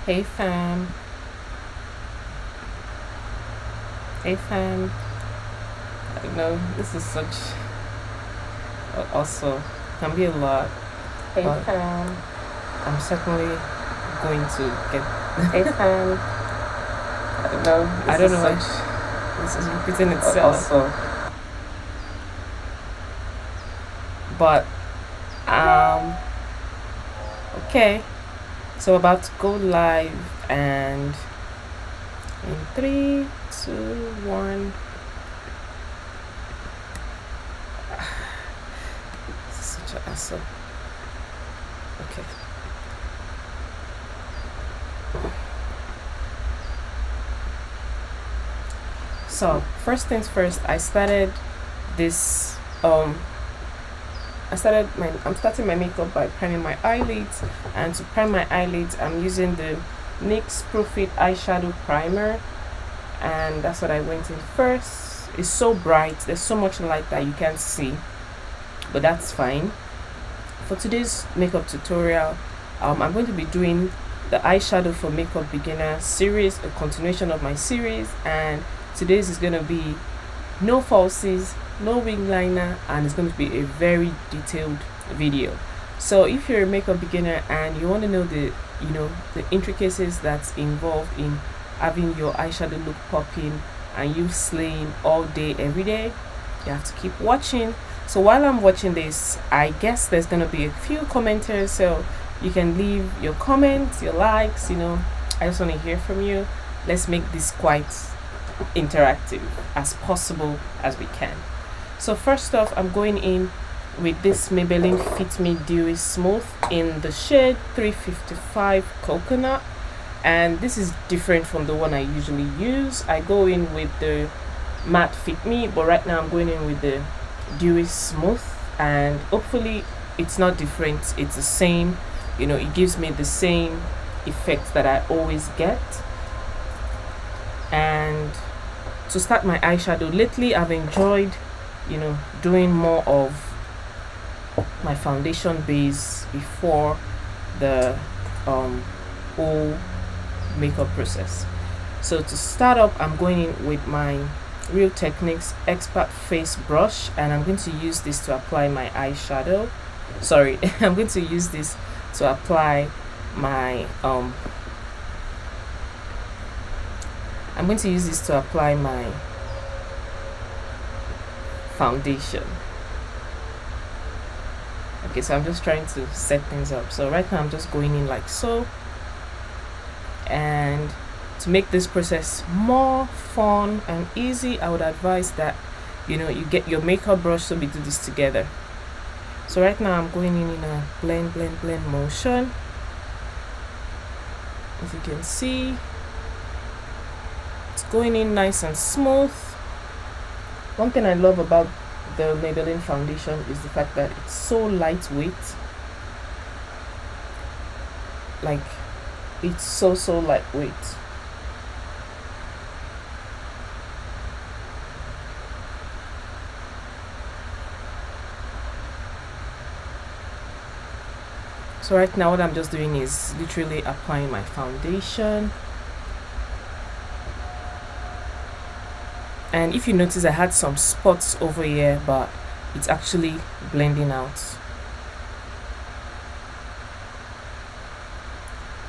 Hey fam. Hey fam. I know this is such also can be a lot. Hey but fam. I'm certainly going to get Hey fam. I don't know why this is repeating itself. Also. But okay. So about to go live, and in 3, 2, 1. This is such an hassle. Okay. So first things first, I started this I'm starting my makeup by priming my eyelids, and to prime my eyelids I'm using the NYX Profit eyeshadow primer, and that's what I went in first. It's so bright, there's so much light that you can't see, but that's fine. For today's makeup tutorial, I'm going to be doing the eyeshadow for makeup beginners series, a continuation of my series, and today's is going to be no falsies, no wing liner, and it's going to be a very detailed video. So if you're a makeup beginner and you want to know the intricacies that's involved in having your eyeshadow look popping and you slaying all day every day, you have to keep watching. So while I'm watching this, I guess there's going to be a few commenters, so you can leave your comments, your likes. I just want to hear from you. Let's make this quite interactive as possible as we can. So first off, I'm going in with this Maybelline Fit Me Dewy Smooth in the shade 355 Coconut, and this is different from the one I usually use. I go in with the Matte Fit Me, but right now I'm going in with the Dewy Smooth, and hopefully it's not different, it's the same. It gives me the same effect that I always get. And to start my eyeshadow, lately I've enjoyed doing more of my foundation base before the whole makeup process. So to start up, I'm going in with my Real Techniques Expert Face Brush, and I'm going to use this to apply my eyeshadow. Sorry, I'm going to use this to apply my foundation. Okay, so I'm just trying to set things up. So right now I'm just going in like so, and to make this process more fun and easy, I would advise that you get your makeup brush so we do this together. So right now I'm going in a blend motion. As you can see, it's going in nice and smooth. One thing I love about the Maybelline foundation is the fact that it's so lightweight. Like, it's so lightweight. So right now what I'm just doing is literally applying my foundation. And if you notice, I had some spots over here, but it's actually blending out.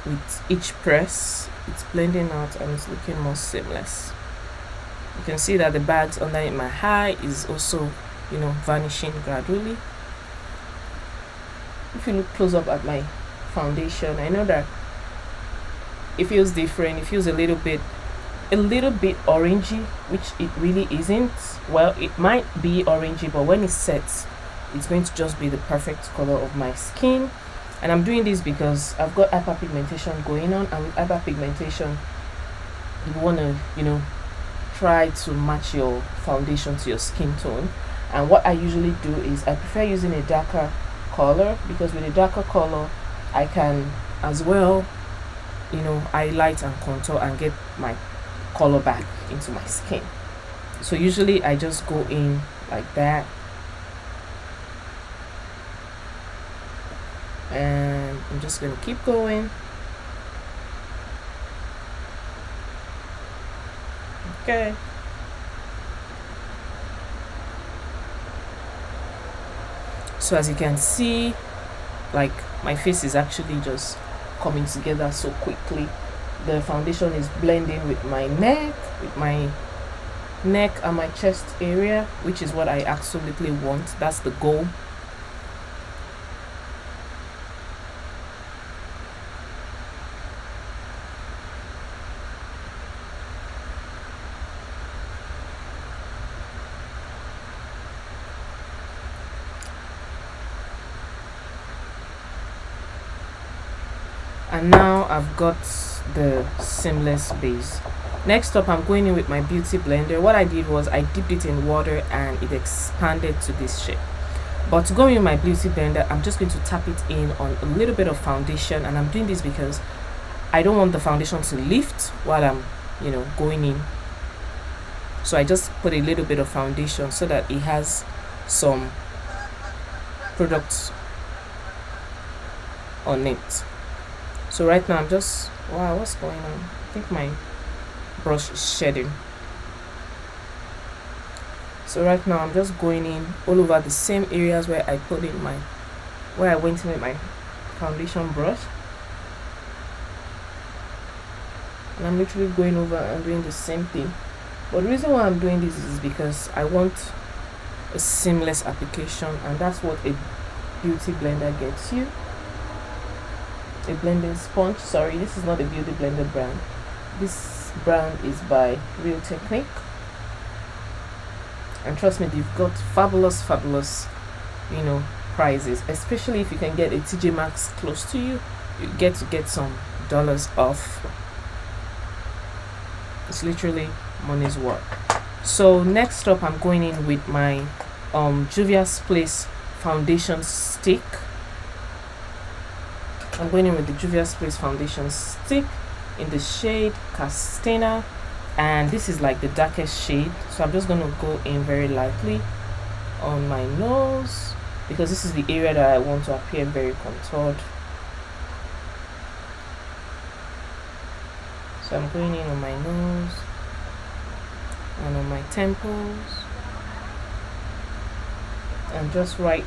With each press, it's blending out and it's looking more seamless. You can see that the bags under my eye is also, vanishing gradually. If you look close up at my foundation, I know that it feels different. It feels a little bit orangey, which it really isn't. Well, it might be orangey, but when it sets, it's going to just be the perfect color of my skin. And I'm doing this because I've got hyperpigmentation going on, and with hyperpigmentation you want to try to match your foundation to your skin tone. And what I usually do is I prefer using a darker color, because with a darker color I can as well highlight and contour and get my color back into my skin. So usually I just go in like that, and I'm just going to keep going. Okay. So as you can see, like, my face is actually just coming together so quickly. The foundation is blending with my neck and my chest area, which is what I absolutely want. That's the goal. And now I've got the seamless base. Next up, I'm going in with my beauty blender. What I did was I dipped it in water and it expanded to this shape. But to go in with my beauty blender, I'm just going to tap it in on a little bit of foundation, and I'm doing this because I don't want the foundation to lift while I'm, going in. So I just put a little bit of foundation so that it has some products on it. So right now I'm just, wow, what's going on? I think my brush is shedding. So right now I'm just going in all over the same areas where I went in with my foundation brush. And I'm literally going over and doing the same thing. But the reason why I'm doing this is because I want a seamless application, and that's what a beauty blender gets you. A blending sponge. Sorry, this is not a beauty blender brand. This brand is by Real Technique, and trust me, they've got fabulous prices. Especially if you can get a TJ Maxx close to you, you get to get some dollars off. It's literally money's worth. So next up, I'm going in with my Juvia's Place foundation stick. I'm going in with the Juvia's Place foundation stick in the shade Castana, and this is like the darkest shade. So I'm just going to go in very lightly on my nose because this is the area that I want to appear very contoured. So I'm going in on my nose and on my temples and just right,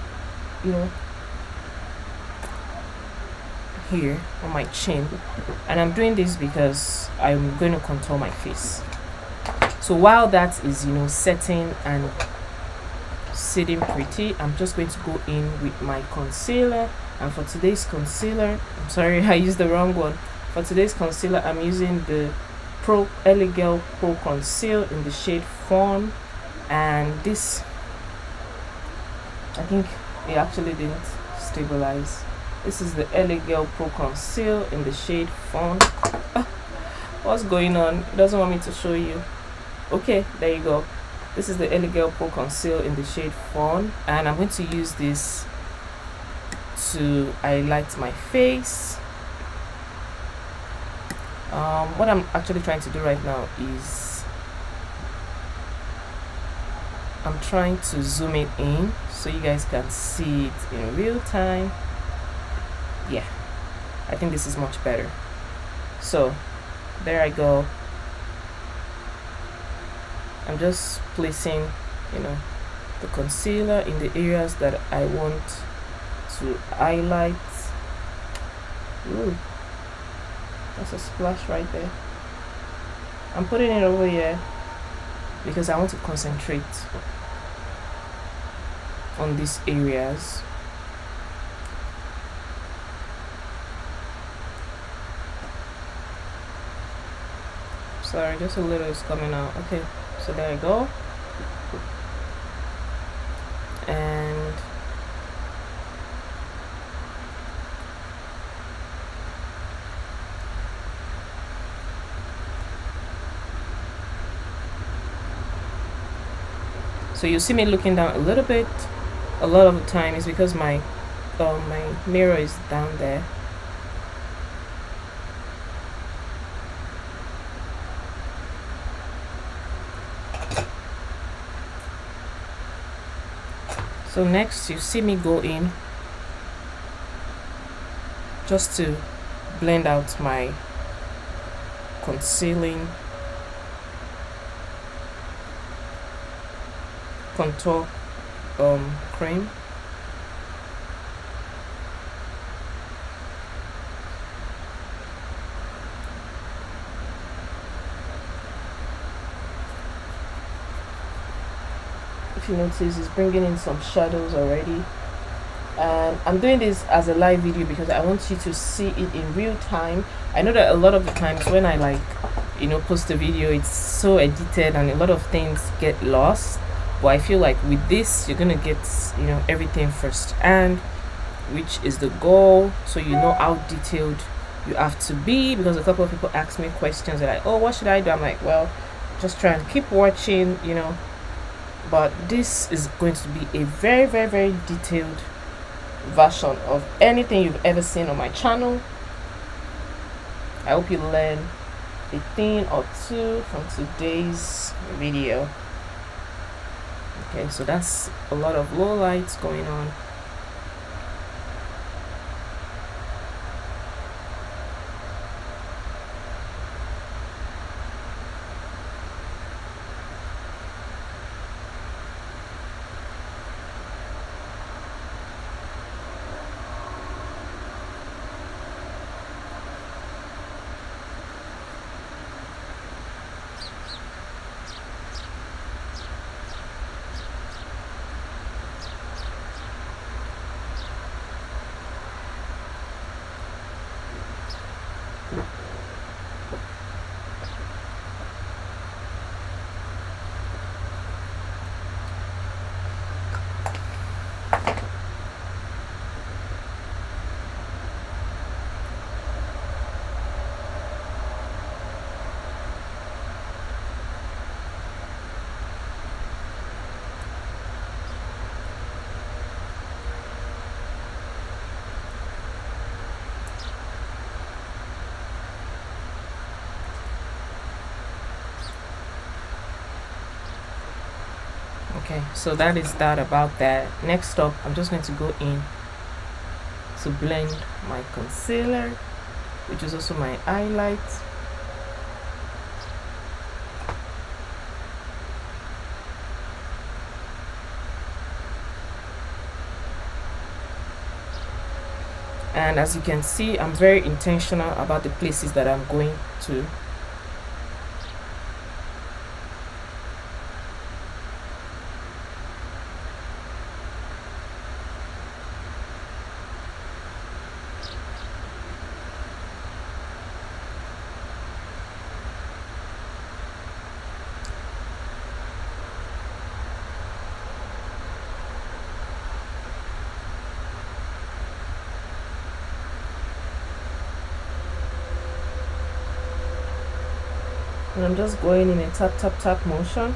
here on my chin. And I'm doing this because I'm going to contour my face. So while that is setting and sitting pretty, I'm just going to go in with my concealer. And for today's concealer, I'm sorry, I used the wrong one. For today's concealer, I'm using the Elegel Pro Conceal in the shade Fawn. And this, I think it actually didn't stabilize. This is the Elegel Pro Conceal in the shade Fawn. What's going on? It doesn't want me to show you. Okay, there you go. This is the Elegel Pro Conceal in the shade Fawn, and I'm going to use this to highlight my face. What I'm actually trying to do right now is I'm trying to zoom it in so you guys can see it in real time. Yeah, I think this is much better. So there I go. I'm just placing the concealer in the areas that I want to highlight. Ooh, that's a splash right there. I'm putting it over here because I want to concentrate on these areas. Sorry, just a little is coming out. Okay, so there I go. And so you see me looking down a little bit. A lot of the time is because my mirror is down there. So next you see me go in just to blend out my concealing contour cream. If you notice, it's bringing in some shadows already. And I'm doing this as a live video because I want you to see it in real time. I know that a lot of the times when I post a video, it's so edited and a lot of things get lost, but I feel like with this you're gonna get everything first, and which is the goal, so you know how detailed you have to be. Because a couple of people ask me questions, they're like, oh, what should I do? I'm like, well, just try and keep watching, but this is going to be a very, very, very detailed version of anything you've ever seen on my channel. I hope you learn a thing or two from today's video. Okay, so that's a lot of low lights going on. Okay, so that is that about that. Next up, I'm just going to go in to blend my concealer, which is also my highlight. And as you can see, I'm very intentional about the places that I'm going to. And I'm just going in a tap tap tap motion.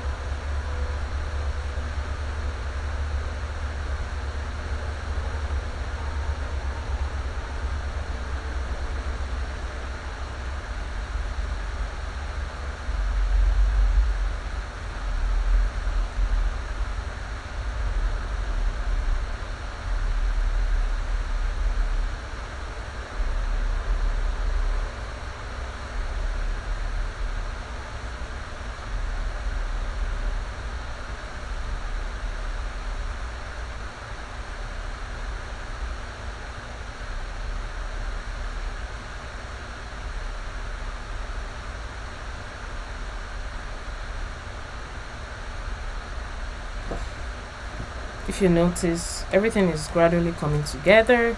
If you notice, everything is gradually coming together.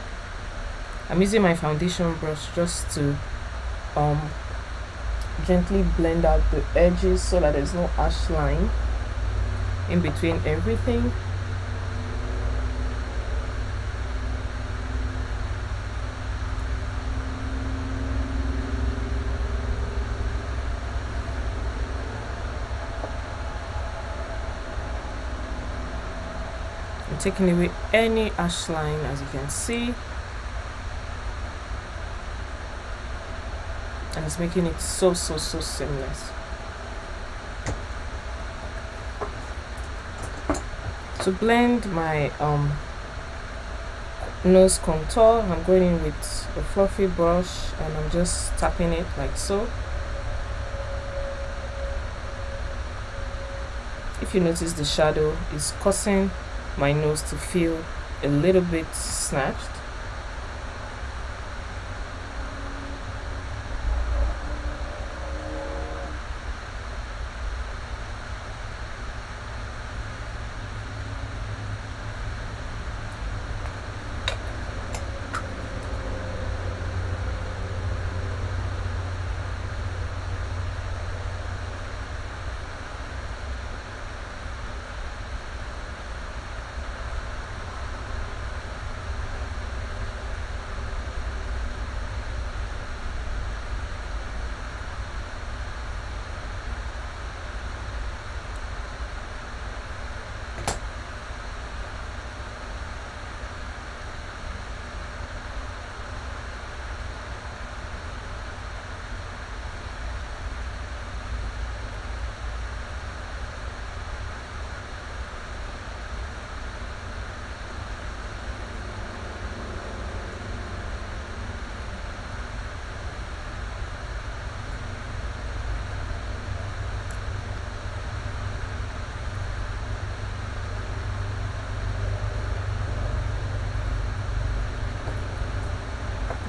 I'm using my foundation brush just to gently blend out the edges so that there's no harsh line in between everything. I'm taking away any harsh line, as you can see, and it's making it so seamless. To blend my nose contour, I'm going in with a fluffy brush and I'm just tapping it like so. if you notice, the shadow is causing my nose to feel a little bit snatched.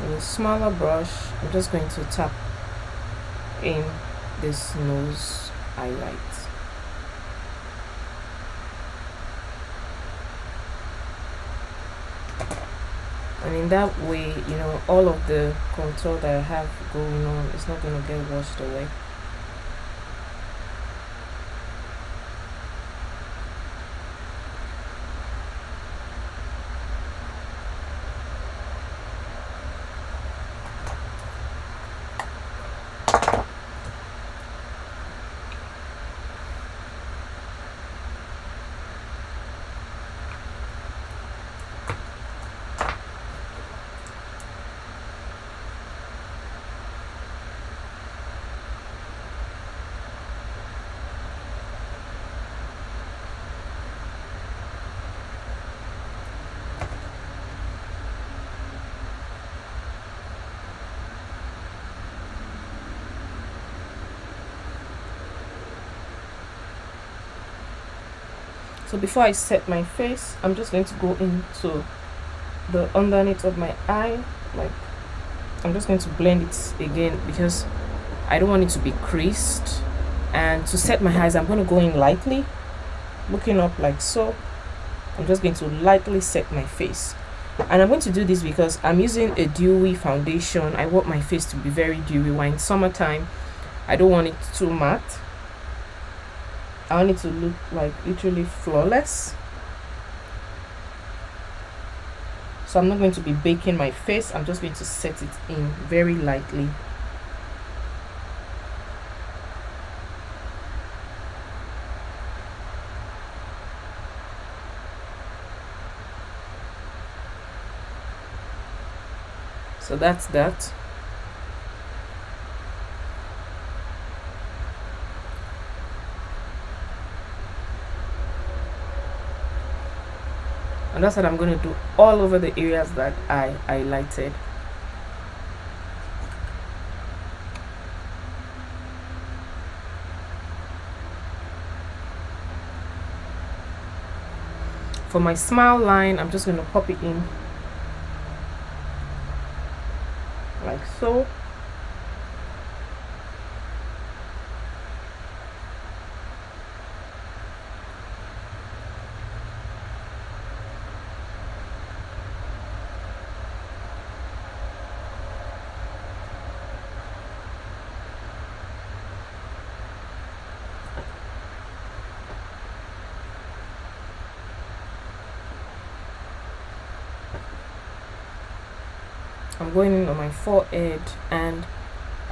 With a smaller brush, I'm just going to tap in this nose highlight. And in that way, you know, all of the contour that I have going on is not going to get washed away. So before I set my face, I'm just going to go into the underneath of my eye. Like, I'm just going to blend it again because I don't want it to be creased. And to set my eyes, I'm going to go in lightly, looking up like so. I'm just going to lightly set my face. And I'm going to do this because I'm using a dewy foundation. I want my face to be very dewy. While in summertime, I don't want it too matte. I want it to look like literally flawless. So I'm not going to be baking my face. I'm just going to set it in very lightly. So that's that. And that's what I'm going to do all over the areas that I highlighted. For my smile line, I'm just going to pop it in like so. I'm going in on my forehead, and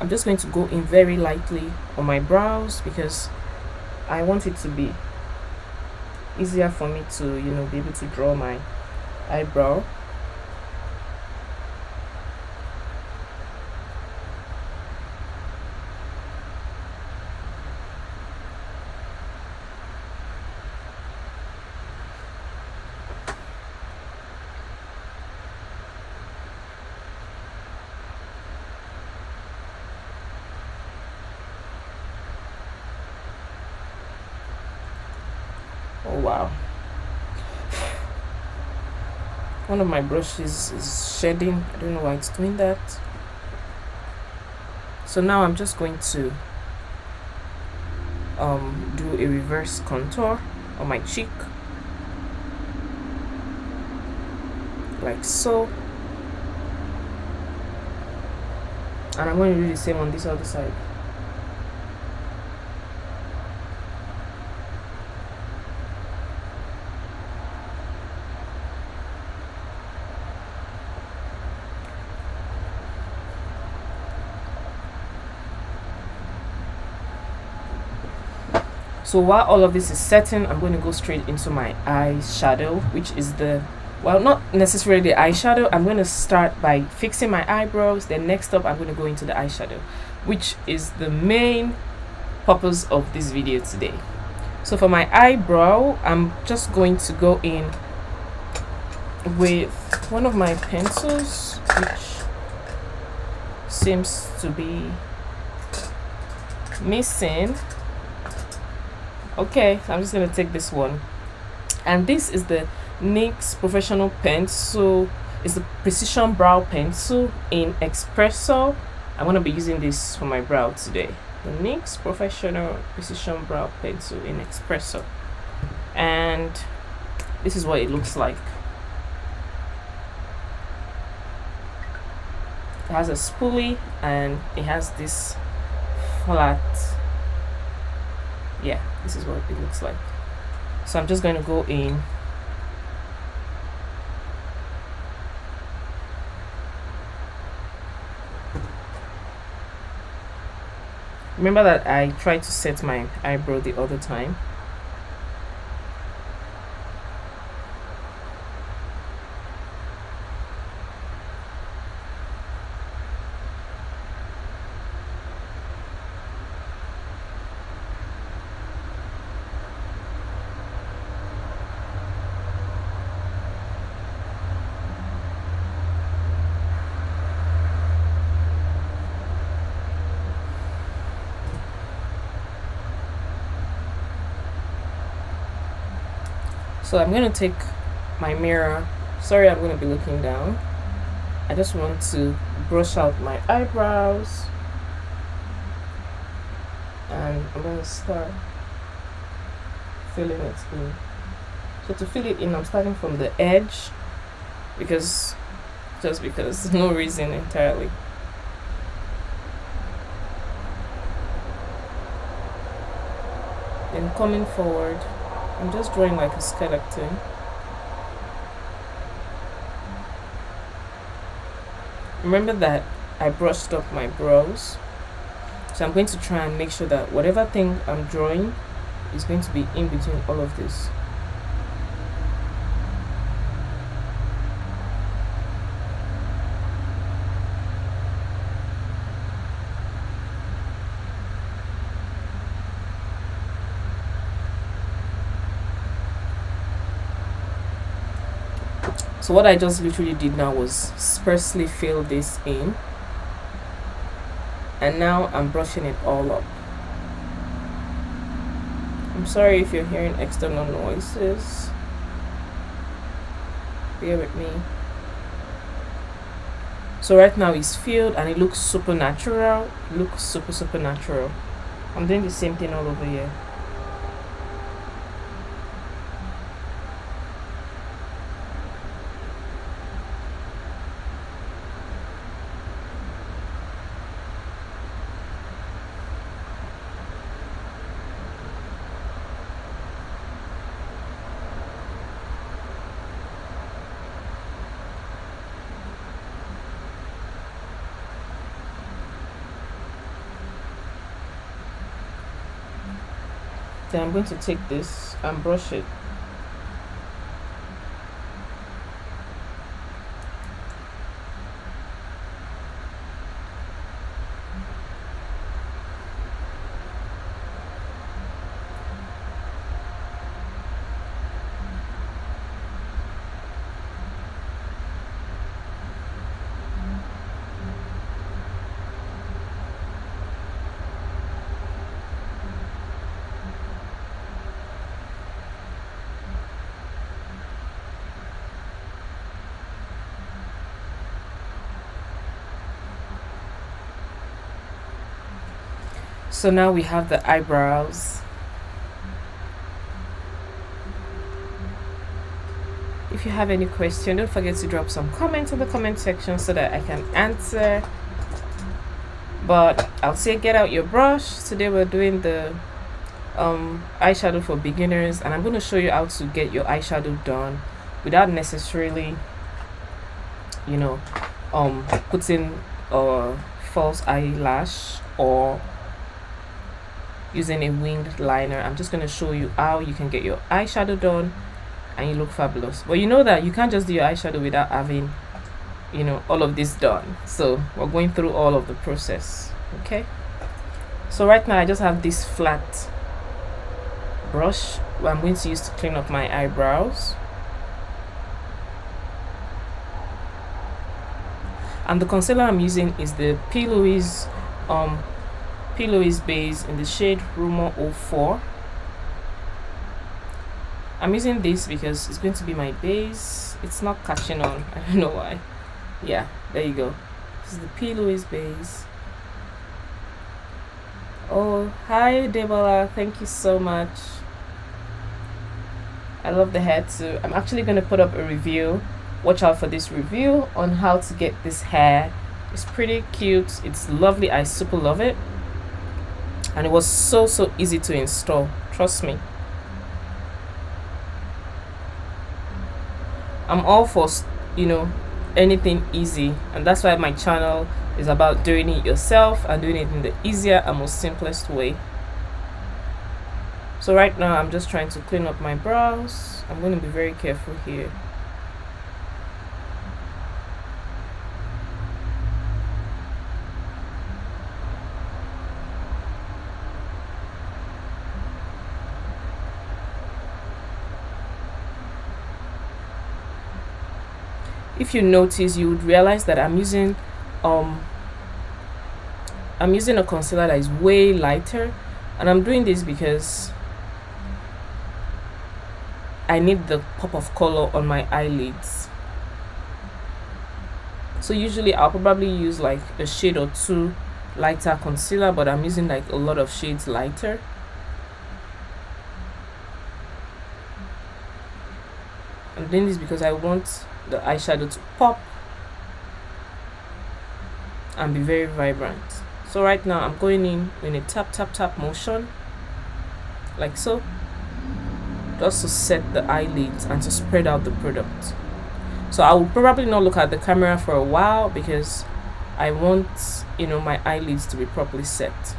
I'm just going to go in very lightly on my brows because I want it to be easier for me to, you know, be able to draw my eyebrow. Oh wow. One of my brushes is shedding. I don't know why it's doing that. So now I'm just going to do a reverse contour on my cheek, like so. And I'm going to do the same on this other side. So while all of this is setting, I'm going to go straight into my eyeshadow, which is the, well, not necessarily the eyeshadow. I'm going to start by fixing my eyebrows. Then next up, I'm going to go into the eyeshadow, which is the main purpose of this video today. So for my eyebrow, I'm just going to go in with one of my pencils, which seems to be missing. Okay, so I'm just going to take this one, and this is the NYX Professional Pencil. It's the Precision Brow Pencil in Espresso. I'm going to be using this for my brow today. The NYX Professional Precision Brow Pencil in Espresso, and this is what it looks like. It has a spoolie and it has this flat. Yeah, this is what it looks like. So I'm just going to go in remember that I tried to set my eyebrow the other time. So I'm going to take my mirror. Sorry, I'm going to be looking down. I just want to brush out my eyebrows. And I'm going to start filling it in. So to fill it in, I'm starting from the edge, because no reason entirely. Then coming forward, I'm just drawing like a skeleton. Remember that I brushed up my brows, so I'm going to try and make sure that whatever thing I'm drawing is going to be in between all of this. So what I just literally did now was sparsely fill this in, and now I'm brushing it all up. I'm sorry if you're hearing external noises, bear with me. So right now it's filled and it looks super natural. It looks super natural. I'm doing the same thing all over here. Then I'm going to take this and brush it. So now we have the eyebrows. If you have any question, don't forget to drop some comments in the comment section so that I can answer. But I'll say get out your brush. Today we're doing the eyeshadow for beginners, and I'm going to show you how to get your eyeshadow done without necessarily, you know, putting a false eyelash or using a winged liner. I'm just going to show you how you can get your eyeshadow done and you look fabulous. But you know that you can't just do your eyeshadow without having, you know, all of this done. So we're going through all of the process. Okay, so right now I just have this flat brush I'm going to use to clean up my eyebrows, and the concealer I'm using is the P. Louise base in the shade Rumor 04. I'm using this because it's going to be my base. It's not catching on, I don't know why. Yeah, there you go. This is the P. Louise base. Oh, hi Debola, thank you so much. I love the hair too. I'm actually going to put up a review. Watch out for this review on how to get this hair. It's pretty cute, it's lovely, I super love it, and it was so easy to install, trust me. I'm all for, you know, anything easy, and that's why my channel is about doing it yourself and doing it in the easier and most simplest way. So right now I'm just trying to clean up my brows. I'm going to be very careful here. If you notice, you would realize that I'm using a concealer that is way lighter, and I'm doing this because I need the pop of color on my eyelids. So usually I'll probably use like a shade or two lighter concealer, but I'm using like a lot of shades lighter. I'm doing this because I want the eyeshadow to pop and be very vibrant. So right now I'm going in a tap motion, like so, just to set the eyelids and to spread out the product. So I will probably not look at the camera for a while because I want, you know, my eyelids to be properly set.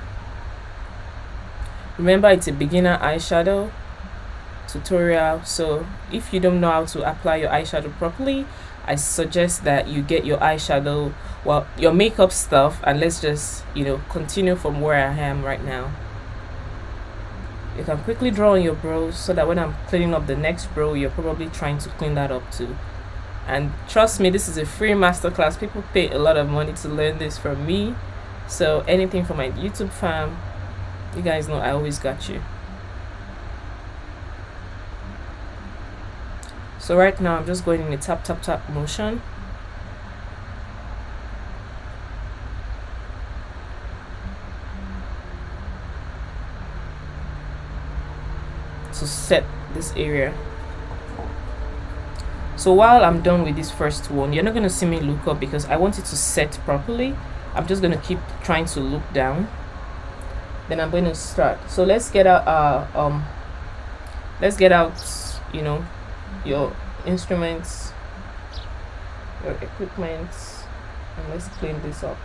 Remember, it's a beginner eyeshadow tutorial, so if you don't know how to apply your eyeshadow properly, I suggest that you get your eyeshadow, well, your makeup stuff, and let's just, you know, continue from where I am right now. You can quickly draw on your brows so that when I'm cleaning up the next brow, you're probably trying to clean that up too. And trust me, this is a free masterclass. People pay a lot of money to learn this from me, so anything for my YouTube fam, you guys know I always got you. So right now I'm just going in a tap motion. To set this area. So while I'm done with this first one, you're not going to see me look up because I want it to set properly. I'm just going to keep trying to look down. Then I'm going to start. So let's get out you know, your instruments, your equipment, and let's clean this up.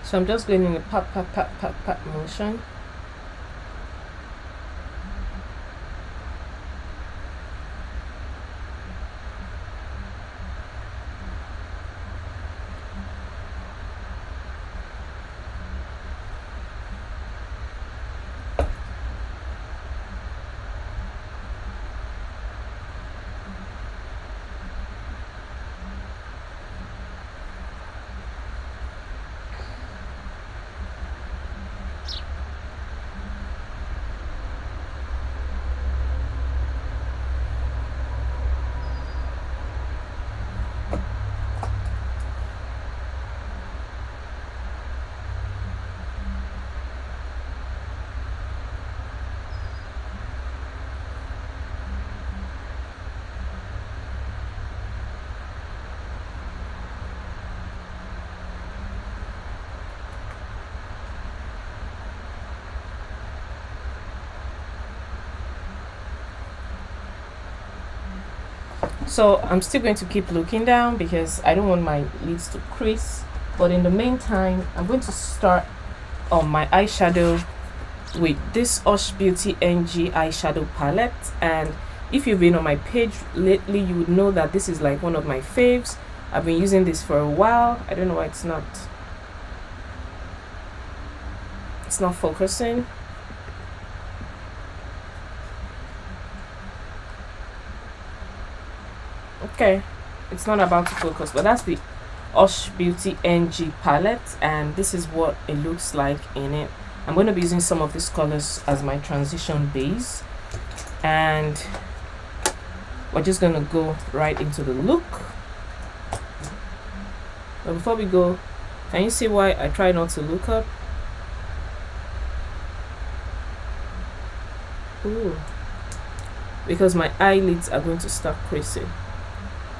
So I'm just going in a pat pat pat pat pat motion. So I'm still going to keep looking down because I don't want my lids to crease. But in the meantime, I'm going to start on my eyeshadow with this Hush Beauty NG eyeshadow palette. And if you've been on my page lately, you would know that this is like one of my faves. I've been using this for a while. I don't know why it's not focusing. Okay, it's not about to focus, but that's the Hush Beauty NG palette, and this is what it looks like in it. I'm going to be using some of these colors as my transition base, and we're just going to go right into the look. But before we go, can you see why I try not to look up? Ooh, because my eyelids are going to start creasing.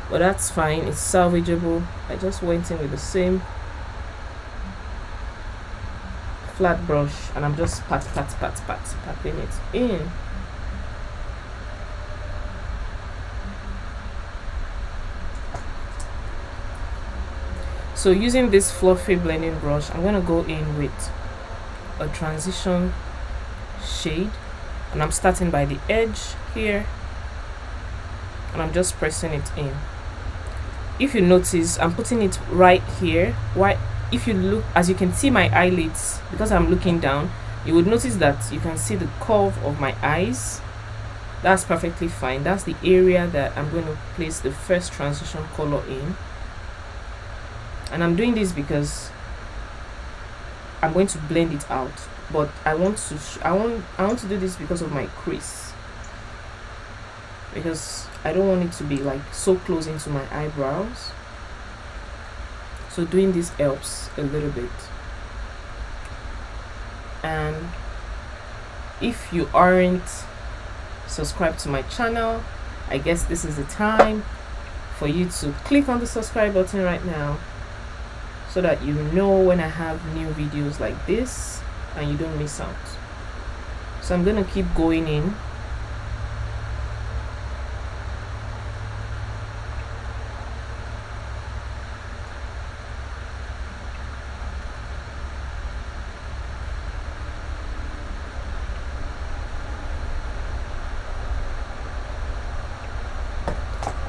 But that's fine, it's salvageable. I just went in with the same flat brush and I'm just patting it in. So using this fluffy blending brush, I'm going to go in with a transition shade, and I'm starting by the edge here and I'm just pressing it in. If you notice, I'm putting it right here. Why? If you look, as you can see my eyelids, because I'm looking down, you would notice that you can see the curve of my eyes. That's perfectly fine. That's the area that I'm going to place the first transition color in. And I'm doing this because I'm going to blend it out, but I want to do this because of my crease, because I don't want it to be like so close into my eyebrows. So doing this helps a little bit. And if you aren't subscribed to my channel, I guess this is the time for you to click on the subscribe button right now, so that you know when I have new videos like this and you don't miss out. So I'm gonna keep going in.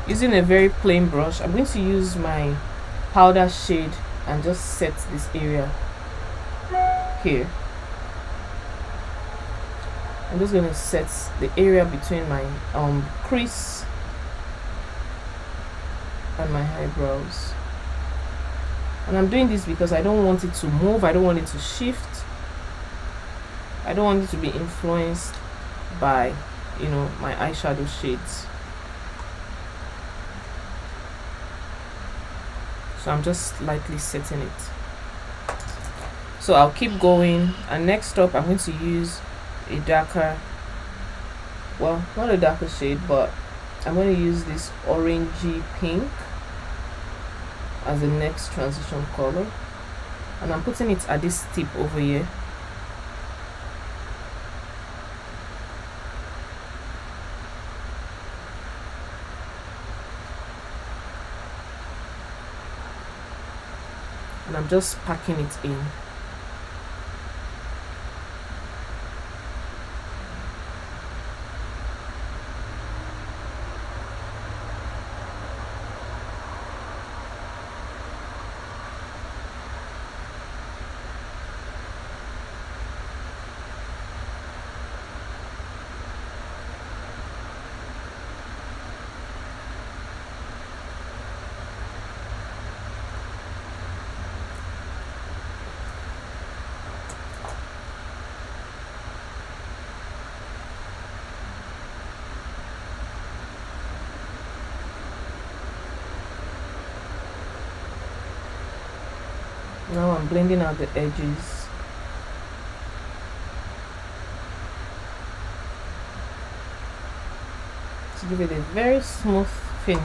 Using a very plain brush, I'm going to use my powder shade and just set this area here. I'm just going to set the area between my crease and my eyebrows. And I'm doing this because I don't want it to move, I don't want it to shift, I don't want it to be influenced by, you know, my eyeshadow shades. So I'm just lightly setting it. So I'll keep going, and next up I'm going to use a darker, well, not a darker shade, but I'm going to use this orangey pink as the next transition color, and I'm putting it at this tip over here. And I'm just packing it in. Now I'm blending out the edges. To give it a very smooth finish.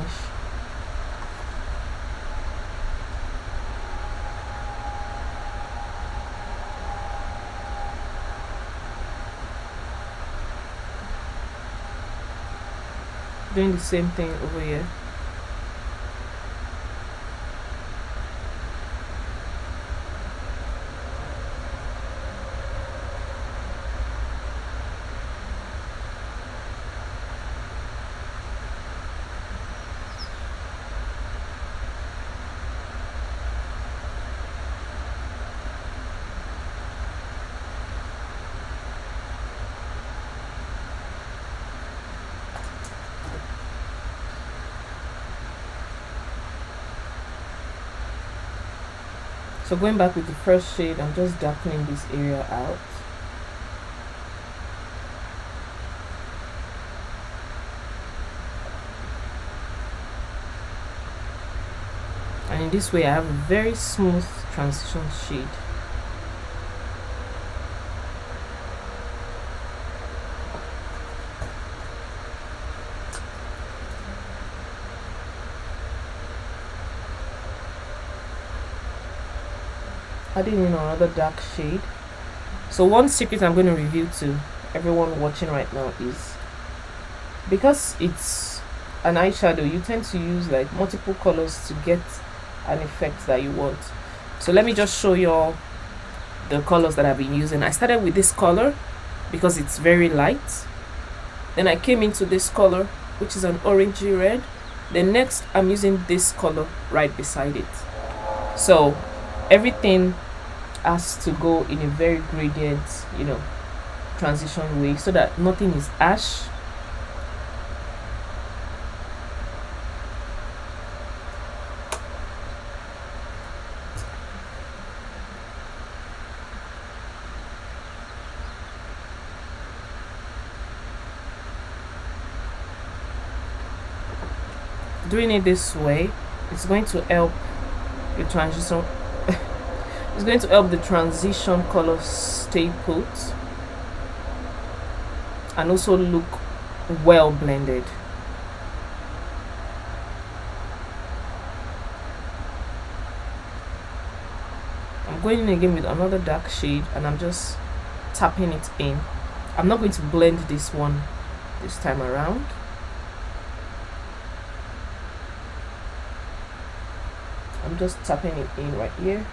Doing the same thing over here. So going back with the first shade, I'm just darkening this area out. And in this way I have a very smooth transition shade. Adding in another dark shade. So one secret I'm going to reveal to everyone watching right now is, because it's an eyeshadow, you tend to use like multiple colors to get an effect that you want. So let me just show you all the colors that I've been using. I started with this color because it's very light. Then I came into this color, which is an orangey red. Then next I'm using this color right beside it. So everything has to go in a very gradient, you know, transition way, so that nothing is ash. Doing it this way, it's going to help the transition. It's going to help the transition color stay put and also look well blended. I'm going in again with another dark shade and I'm just tapping it in. I'm not going to blend this one this time around. I'm just tapping it in right here.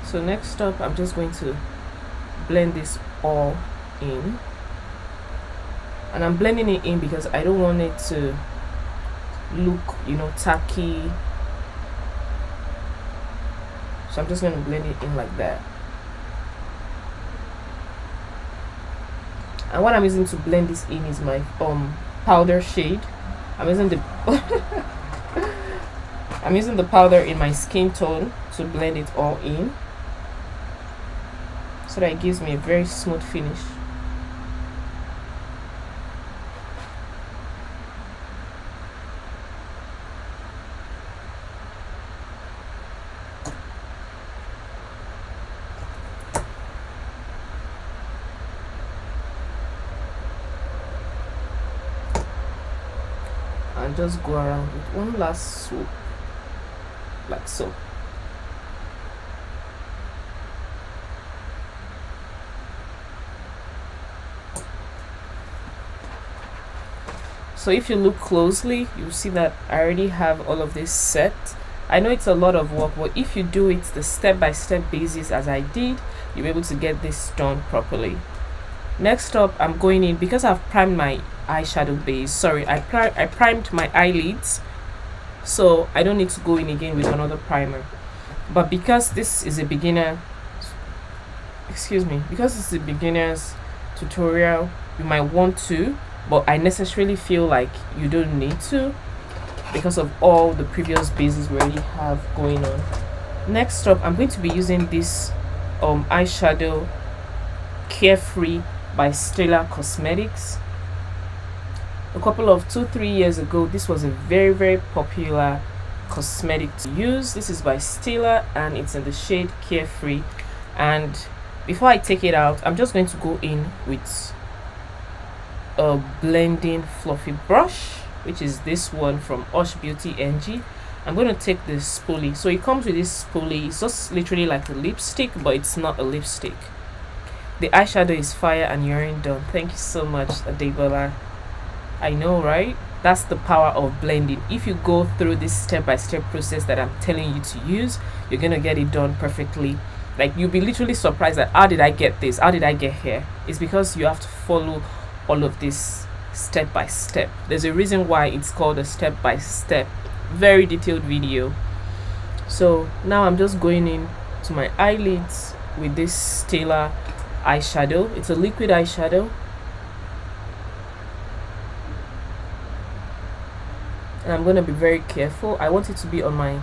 So next up, I'm just going to blend this all in. And I'm blending it in because I don't want it to look, you know, tacky. So I'm just going to blend it in like that. And what I'm using to blend this in is my powder shade. I'm using the I'm using the powder in my skin tone to blend it all in, so that it gives me a very smooth finish. And just go around with one last swoop, like so. So if you look closely, you'll see that I already have all of this set. I know it's a lot of work, but if you do it the step-by-step basis as I did, you'll be able to get this done properly. Next up, I'm going in, because I've primed my eyeshadow base. Sorry, I primed my eyelids, so I don't need to go in again with another primer. But because this is a beginner, because it's a beginner's tutorial, you might want to, but I necessarily feel like you don't need to because of all the previous bases we already have going on. Next up, I'm going to be using this eyeshadow Carefree by Stella Cosmetics. A couple of 2-3 years ago, this was a very, very popular cosmetic to use. This is by Stella and it's in the shade Carefree. And before I take it out, I'm just going to go in with a blending fluffy brush, which is this one from Hush Beauty NG. I'm going to take this spoolie. So it comes with this spoolie. It's just literally like a lipstick, but it's not a lipstick. The eyeshadow is fire and you're in done. Thank you so much, Adebola. I know, right? That's the power of blending. If you go through this step-by-step process that I'm telling you to use, you're gonna get it done perfectly. Like, you'll be literally surprised that how did I get this? How did I get here? It's because you have to follow all of this step by step. There's a reason why it's called a step-by-step, very detailed video. So now I'm just going in to my eyelids with this Stella eyeshadow. It's a liquid eyeshadow, and I'm going to be very careful. I want it to be on my,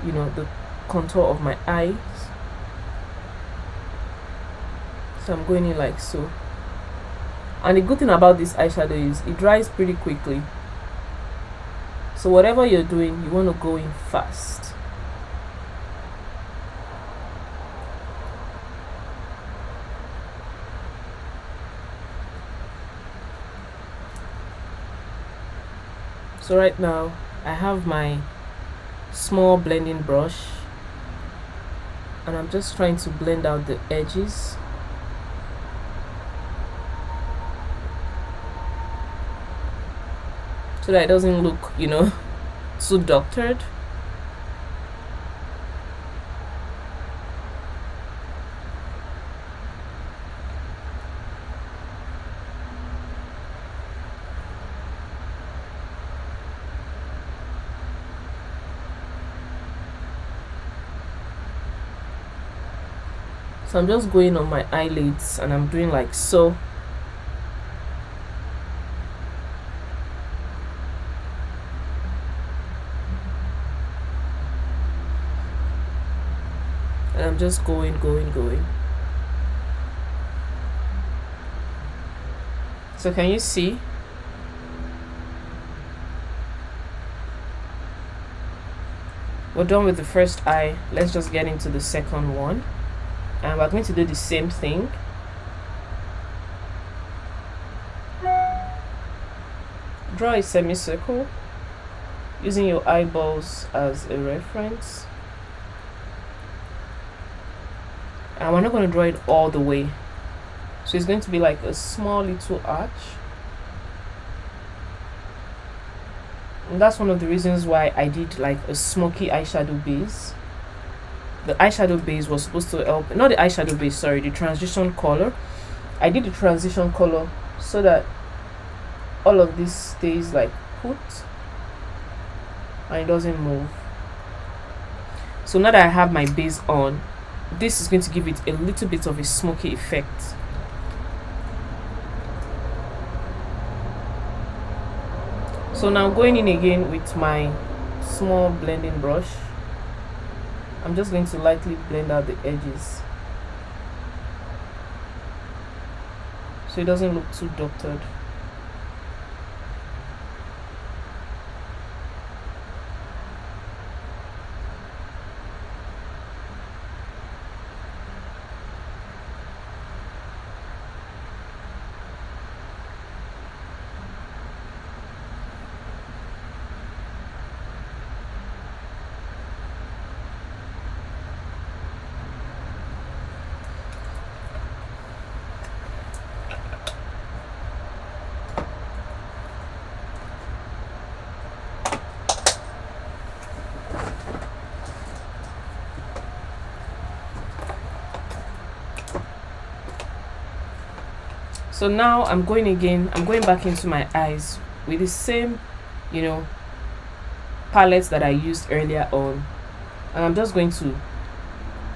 the contour of my eyes. So I'm going in like so. And the good thing about this eyeshadow is it dries pretty quickly. So whatever you're doing, you want to go in fast. So right now, I have my small blending brush and I'm just trying to blend out the edges. So that it doesn't look, too doctored. So I'm just going on my eyelids and I'm doing like so. And I'm just going. So can you see? We're done with the first eye. Let's just get into the second one. And we're going to do the same thing. Draw a semicircle using your eyeballs as a reference. And we're not going to draw it all the way. So it's going to be like a small little arch. And that's one of the reasons why I did like a smoky eyeshadow base. The eyeshadow base was supposed to help, not the eyeshadow base, sorry, the transition color. I did the transition color so that all of this stays like put and it doesn't move. So now that I have my base on, this is going to give it a little bit of a smoky effect. So now going in again with my small blending brush, I'm just going to lightly blend out the edges so it doesn't look too doctored. So now I'm going back into my eyes with the same, you know, palette that I used earlier on, and I'm just going to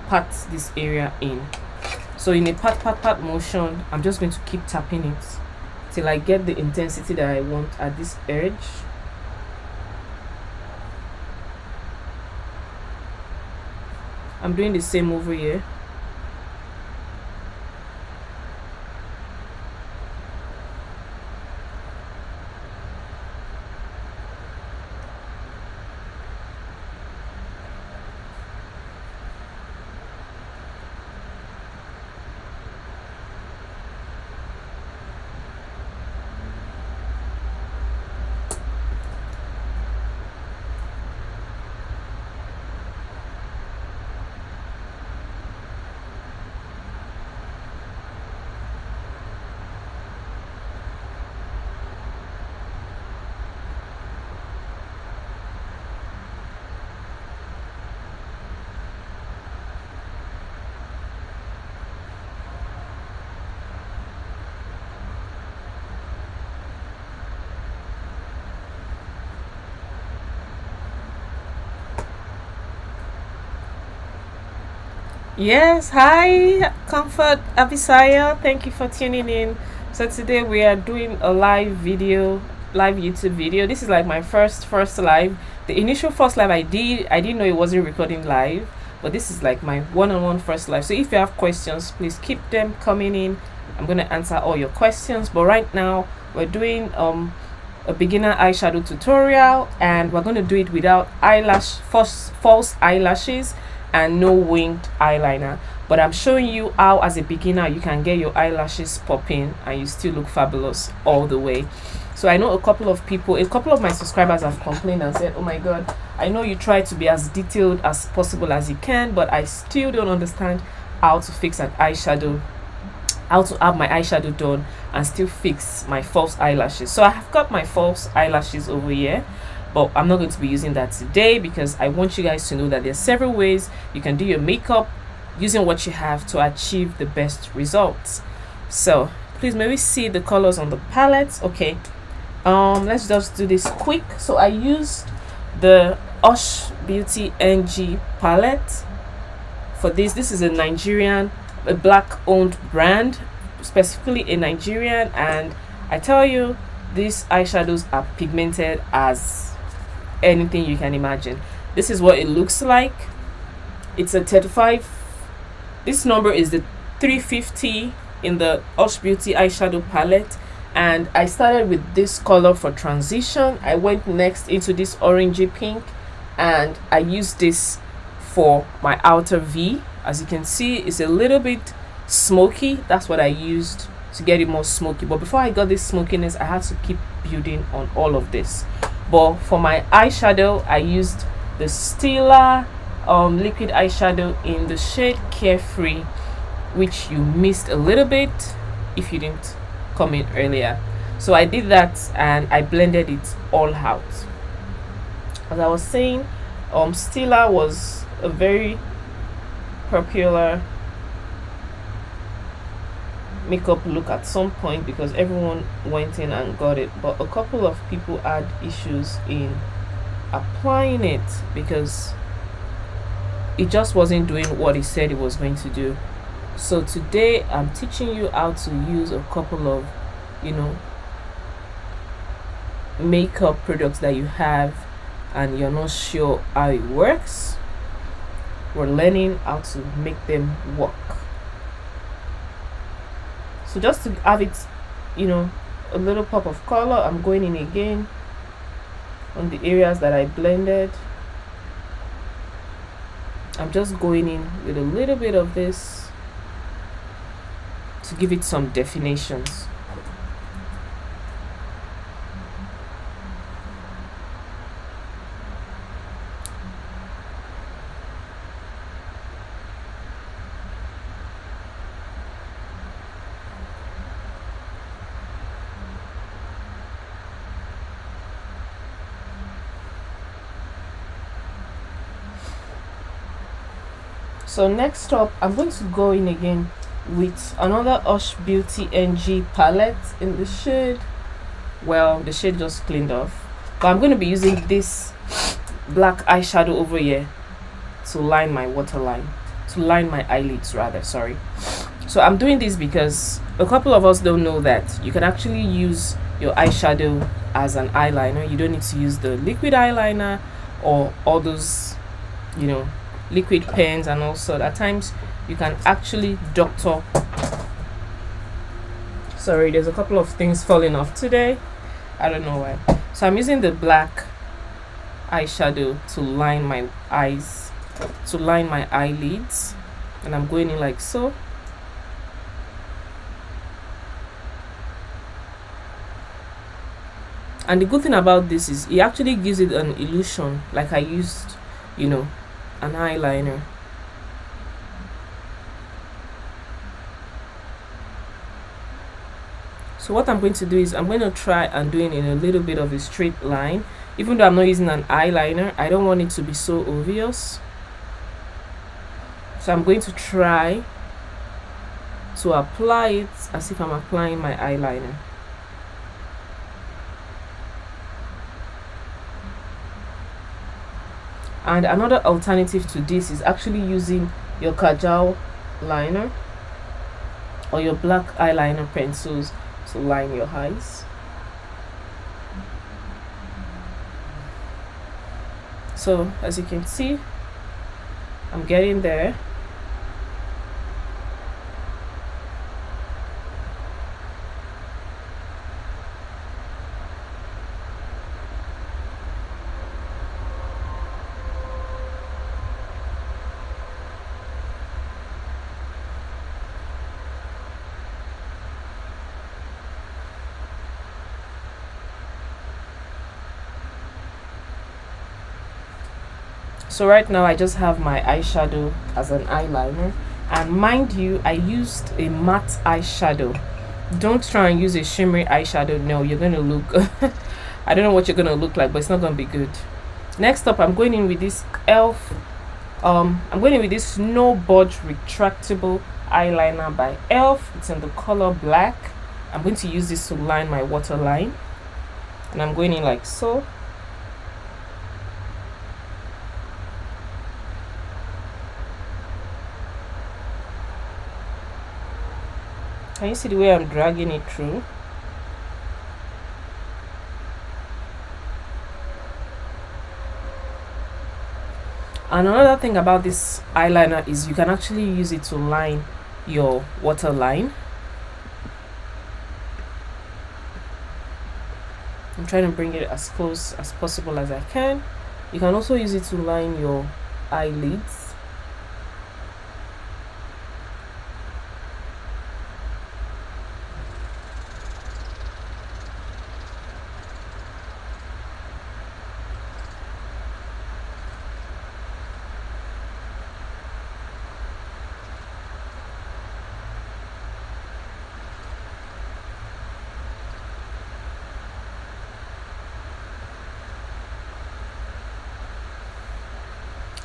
pat this area in. So in a pat motion, I'm just going to keep tapping it till I get the intensity that I want at this edge. I'm doing the same over here. Yes, hi, Comfort Abisaya. Thank you for tuning in. So today we are doing a live YouTube video. This is like my first live. The initial first live I didn't know it wasn't recording live, but this is like my one-on-one first live. So if you have questions, please keep them coming in. I'm gonna answer all your questions. But right now we're doing a beginner eyeshadow tutorial, and we're gonna do it without false eyelashes and no winged eyeliner. But I'm showing you how as a beginner you can get your eyelashes popping and you still look fabulous all the way. So I know a couple of my subscribers have complained and said, oh my god, I know you try to be as detailed as possible as you can, but I still don't understand how to fix an eyeshadow, how to have my eyeshadow done and still fix my false eyelashes. So I have got my false eyelashes over here, but I'm not going to be using that today because I want you guys to know that there's several ways you can do your makeup using what you have to achieve the best results. So please, may we see the colors on the palette? Okay, let's just do this quick. So I used the Hush Beauty NG palette for this. This is a black owned brand, specifically a Nigerian, and I tell you, these eyeshadows are pigmented as anything you can imagine. This is what it looks like. It's a 35. This number is the 350 in the Hush Beauty eyeshadow palette, and I started with this color for transition. I went next into this orangey pink, and I used this for my outer V. As you can see, it's a little bit smoky. That's what I used to get it more smoky, but before I got this smokiness, I had to keep building on all of this. But for my eyeshadow, I used the Stila liquid eyeshadow in the shade Carefree, which you missed a little bit if you didn't come in earlier. So I did that and I blended it all out. As I was saying, Stila was a very popular makeup look at some point because everyone went in and got it, but a couple of people had issues in applying it because it just wasn't doing what it said it was going to do. So today I'm teaching you how to use a couple of, you know, makeup products that you have and you're not sure how it works. We're learning how to make them work. So just to have it, you know, a little pop of color, I'm going in again on the areas that I blended. I'm just going in with a little bit of this to give it some definitions. So next up, I'm going to go in again with another Hush Beauty NG palette in the shade, well, the shade just cleaned off, but I'm going to be using this black eyeshadow over here to line my waterline, to line my eyelids rather, sorry. So I'm doing this because a couple of us don't know that you can actually use your eyeshadow as an eyeliner. You don't need to use the liquid eyeliner or all those, you know, liquid pens, and also at times you can actually doctor. Sorry, there's a couple of things falling off today, I don't know why. So I'm using the black eyeshadow to line my eyes, to line my eyelids, and I'm going in like so. And the good thing about this is it actually gives it an illusion like I used, you know, an eyeliner. So what I'm going to do is I'm going to try and do it in a little bit of a straight line. Even though I'm not using an eyeliner, I don't want it to be so obvious. So I'm going to try to apply it as if I'm applying my eyeliner. And another alternative to this is actually using your kajal liner or your black eyeliner pencils to line your eyes. So as you can see, I'm getting there. So right now I just have my eyeshadow as an eyeliner, and mind you, I used a matte eyeshadow. Don't try and use a shimmery eyeshadow. No, you're gonna look I don't know what you're gonna look like, but it's not gonna be good. Next up, I'm going in with this elf I'm going in with this Snow Budge retractable eyeliner by elf. It's in the color black. I'm going to use this to line my waterline, and I'm going in like so. Can you see the way I'm dragging it through? And another thing about this eyeliner is you can actually use it to line your waterline. I'm trying to bring it as close as possible as I can. You can also use it to line your eyelids.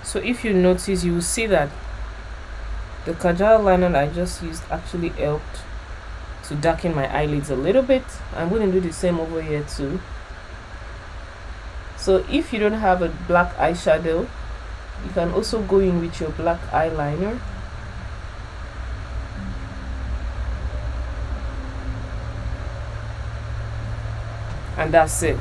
So if you notice, you will see that the kajal liner that I just used actually helped to darken my eyelids a little bit. I'm going to do the same over here too. So if you don't have a black eyeshadow, you can also go in with your black eyeliner. And that's it.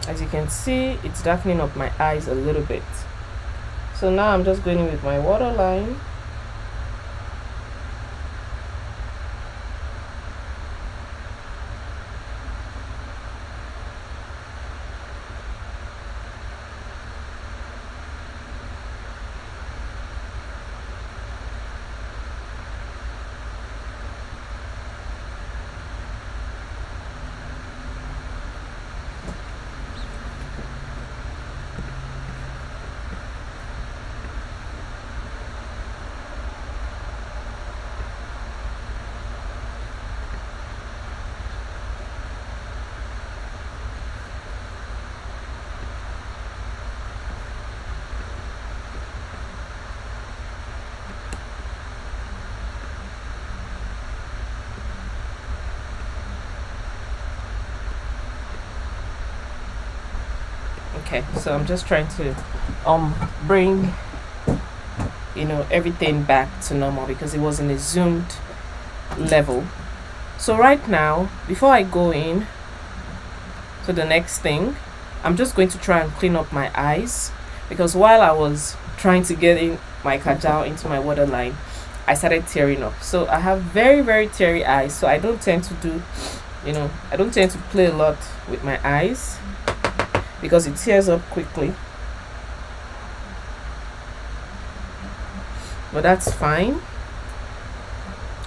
As you can see, it's darkening up my eyes a little bit. So now I'm just going in with my waterline. Okay, so I'm just trying to bring, you know, everything back to normal because it was in a zoomed level. So right now, before I go in to the next thing, I'm just going to try and clean up my eyes, because while I was trying to get in my kajal into my waterline, I started tearing up. So I have very, very teary eyes, so I don't tend to do, you know, I don't tend to play a lot with my eyes because it tears up quickly. But that's fine.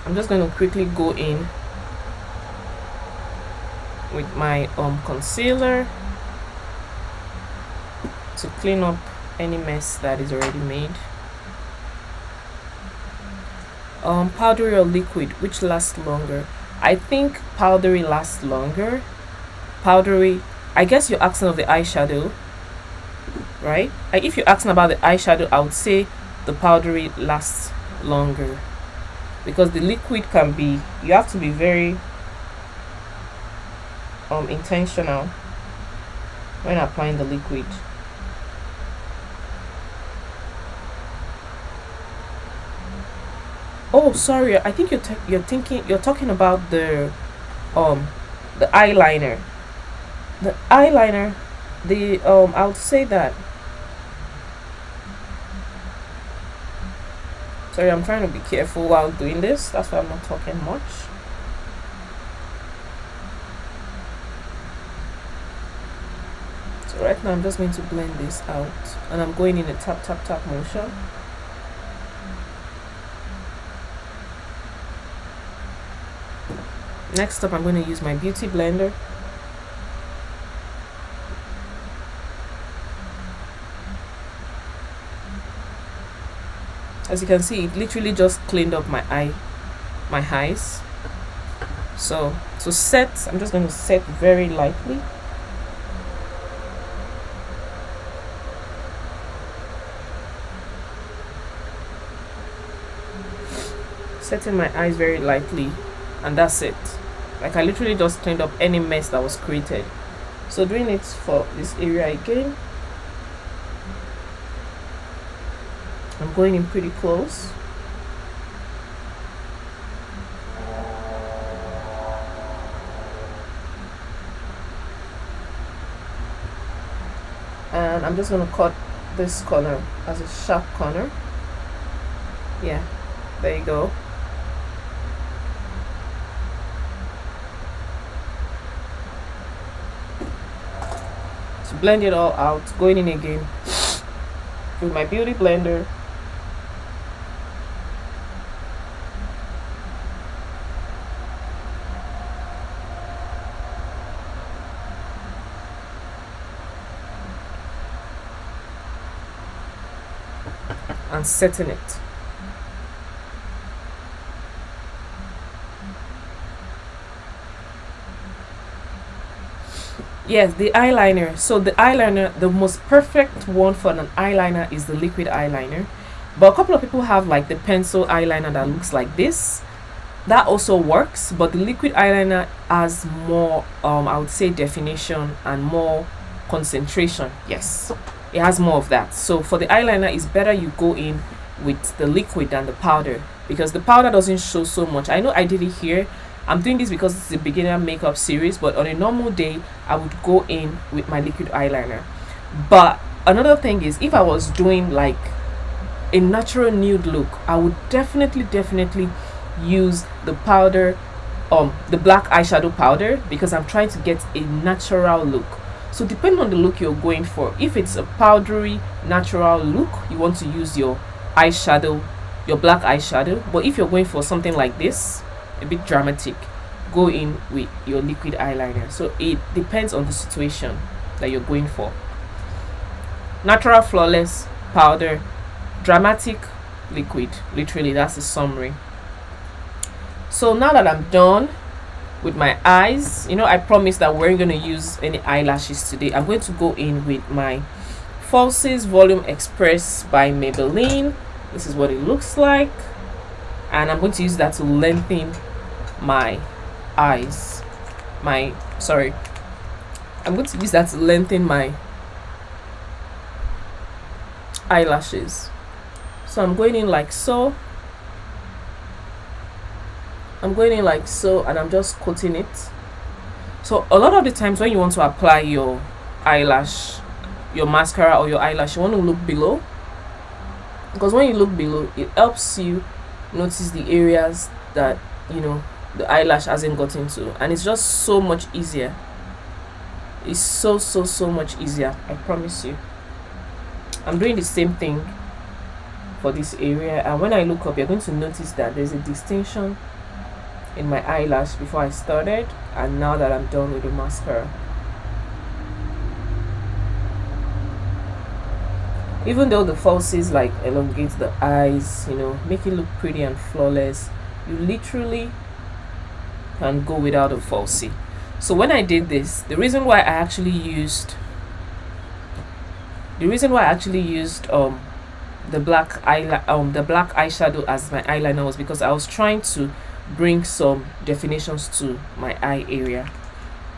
I'm just going to quickly go in with my concealer to clean up any mess that is already made. Powdery or liquid, which lasts longer? I think powdery lasts longer. Powdery, I guess you're asking of the eyeshadow, right? If you're asking about the eyeshadow, I would say the powdery lasts longer, because the liquid can be, you have to be very intentional when applying the liquid. Oh, sorry, I think you're talking about the eyeliner. The eyeliner, I would say that. Sorry, I'm trying to be careful while doing this. That's why I'm not talking much. So right now I'm just going to blend this out, and I'm going in a tap tap tap motion. Next up, I'm going to use my beauty blender. As you can see, it literally just cleaned up my eyes. So to set, I'm just going to set very lightly. Setting my eyes very lightly, and that's it. Like, I literally just cleaned up any mess that was created. So doing it for this area again, I'm going in pretty close. And I'm just going to cut this corner as a sharp corner. Yeah, there you go. To blend it all out, going in again with my beauty blender. And setting it. Yes, the eyeliner. So the eyeliner, the most perfect one for an eyeliner is the liquid eyeliner. But a couple of people have like the pencil eyeliner that looks like this. That also works, but the liquid eyeliner has more, I would say, definition and more concentration. Yes, it has more of that. So for the eyeliner, it's better you go in with the liquid than the powder, because the powder doesn't show so much. I know I did it here. I'm doing this because it's a beginner makeup series, but on a normal day I would go in with my liquid eyeliner. But another thing is, if I was doing like a natural nude look, I would definitely use the powder, the black eyeshadow powder, because I'm trying to get a natural look. So depending on the look you're going for, if it's a powdery natural look, you want to use your eyeshadow, your black eyeshadow. But if you're going for something like this, a bit dramatic, go in with your liquid eyeliner. So it depends on the situation that you're going for. Natural, flawless, powder, dramatic, liquid. Literally, that's the summary. So now that I'm done with my eyes, you know, I promised that we're going to use any eyelashes today. I'm going to go in with my Falsies Volume Express by Maybelline. This is what it looks like, and I'm going to use that to lengthen my eyes. I'm going to use that to lengthen my eyelashes. So I'm going in like so. I'm going in like so, and I'm just coating it. So a lot of the times when you want to apply your eyelash, your mascara or your eyelash, you want to look below, because when you look below, it helps you notice the areas that, you know, the eyelash hasn't gotten to, and it's just so much easier. It's so much easier, I promise you. I'm doing the same thing for this area, and when I look up, you're going to notice that there's a distinction in my eyelash before I started, and now that I'm done with the mascara. Even though the falsies like elongate the eyes, you know, make it look pretty and flawless, you literally can go without a falsie. So when I did this, the reason why I actually used the black eyeshadow as my eyeliner was because I was trying to bring some definitions to my eye area.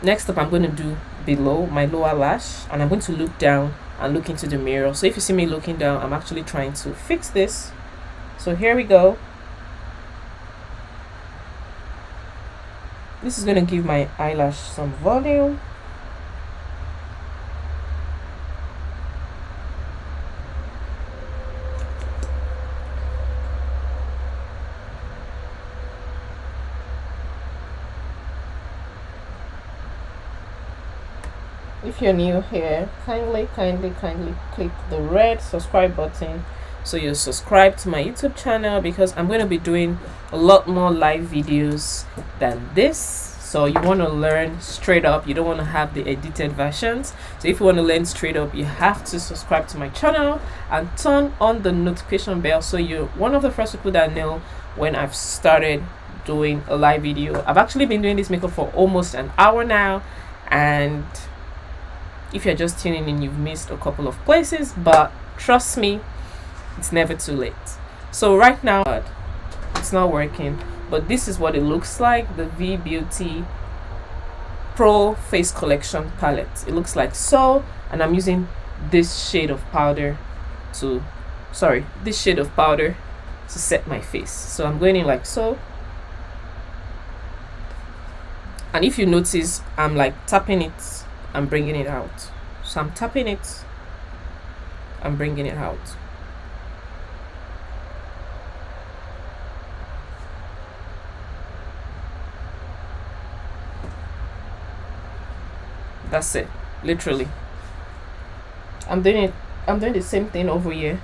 Next up, I'm going to do below my lower lash, and I'm going to look down and look into the mirror. So if you see me looking down, I'm actually trying to fix this. So here we go. This is going to give my eyelash some volume. If you're new here, kindly click the red subscribe button so you're subscribed to my YouTube channel, because I'm going to be doing a lot more live videos than this. So you want to learn straight up, you don't want to have the edited versions. So if you want to learn straight up, you have to subscribe to my channel and turn on the notification bell so you're one of the first people that know when I've started doing a live video. I've actually been doing this makeup for almost an hour now, and if you're just tuning in, you've missed a couple of places, but trust me, it's never too late. So right now, it's not working, but this is what it looks like, the Veebeauty Pro Face Collection palette. It looks like so, and I'm using this shade of powder to set my face. So I'm going in like so, and if you notice, I'm like tapping it, I'm bringing it out. So I'm tapping it, I'm bringing it out. That's it, literally. I'm doing the same thing over here.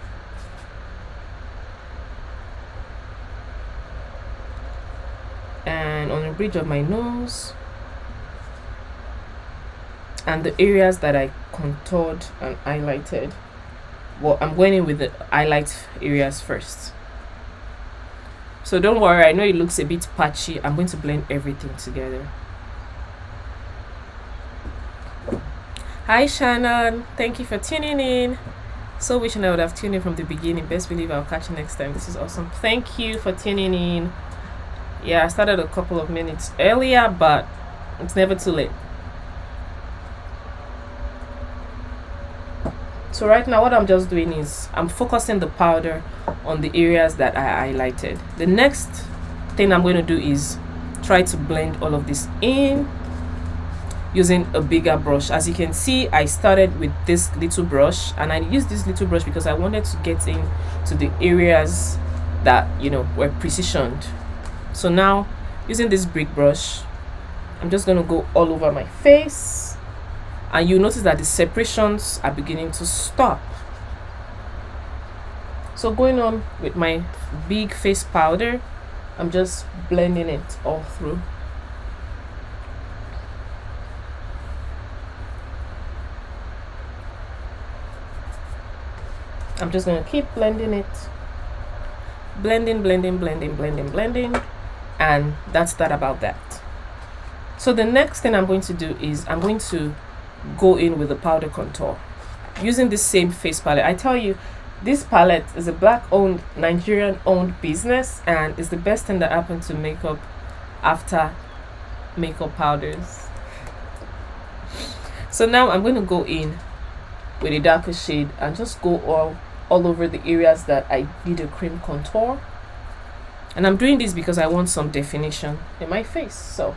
And on the bridge of my nose, and the areas that I contoured and highlighted. Well, I'm going in with the highlight areas first. So don't worry, I know it looks a bit patchy. I'm going to blend everything together. Hi Shannon, thank you for tuning in. So wishing I would have tuned in from the beginning. Best believe I'll catch you next time. This is awesome. Thank you for tuning in. Yeah, I started a couple of minutes earlier, but it's never too late. So right now what I'm just doing is I'm focusing the powder on the areas that I highlighted. The next thing I'm going to do is try to blend all of this in using a bigger brush. As you can see, I started with this little brush, and I used this little brush because I wanted to get in to the areas that, you know, were precisioned. So now using this brick brush, I'm just going to go all over my face. And you notice that the separations are beginning to stop. So going on with my big face powder, I'm just blending it all through. I'm just going to keep blending it. Blending, and that's that about that. So the next thing I'm going to do is I'm going to go in with the powder contour using this same face palette. I tell you, this palette is a black owned, Nigerian owned business, and it's the best thing that happened to makeup after makeup powders. So now I'm going to go in with a darker shade and just go all all over the areas that I need a cream contour. And I'm doing this because I want some definition in my face. So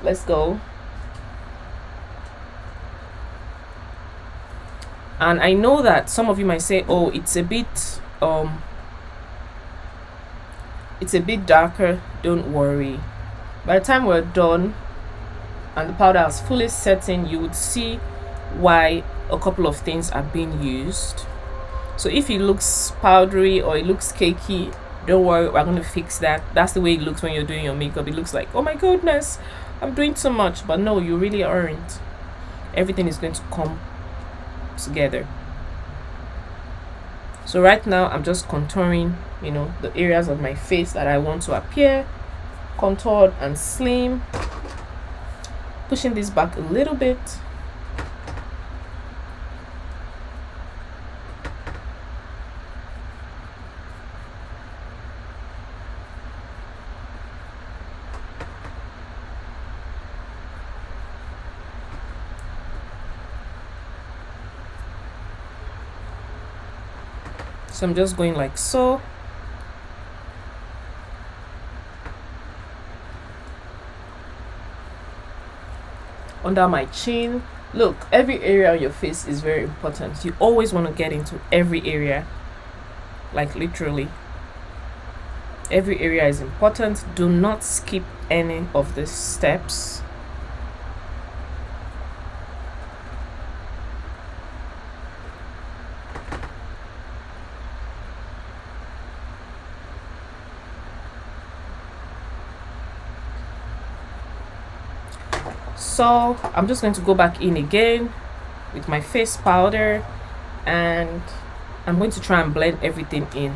let's go. And I know that some of you might say, oh, it's a bit darker. Don't worry, by the time we're done and the powder has fully set in, you would see why a couple of things are being used. So if it looks powdery or it looks cakey, don't worry, we're going to fix that. That's the way it looks when you're doing your makeup. It looks like, oh my goodness, I'm doing so much, but no, you really aren't. Everything is going to come together. So right now I'm just contouring, you know, the areas of my face that I want to appear contoured and slim, pushing this back a little bit. So I'm just going like so. Under my chin. Look, every area on your face is very important. You always want to get into every area. Like literally. Every area is important. Do not skip any of the steps. So I'm just going to go back in again with my face powder, and I'm going to try and blend everything in.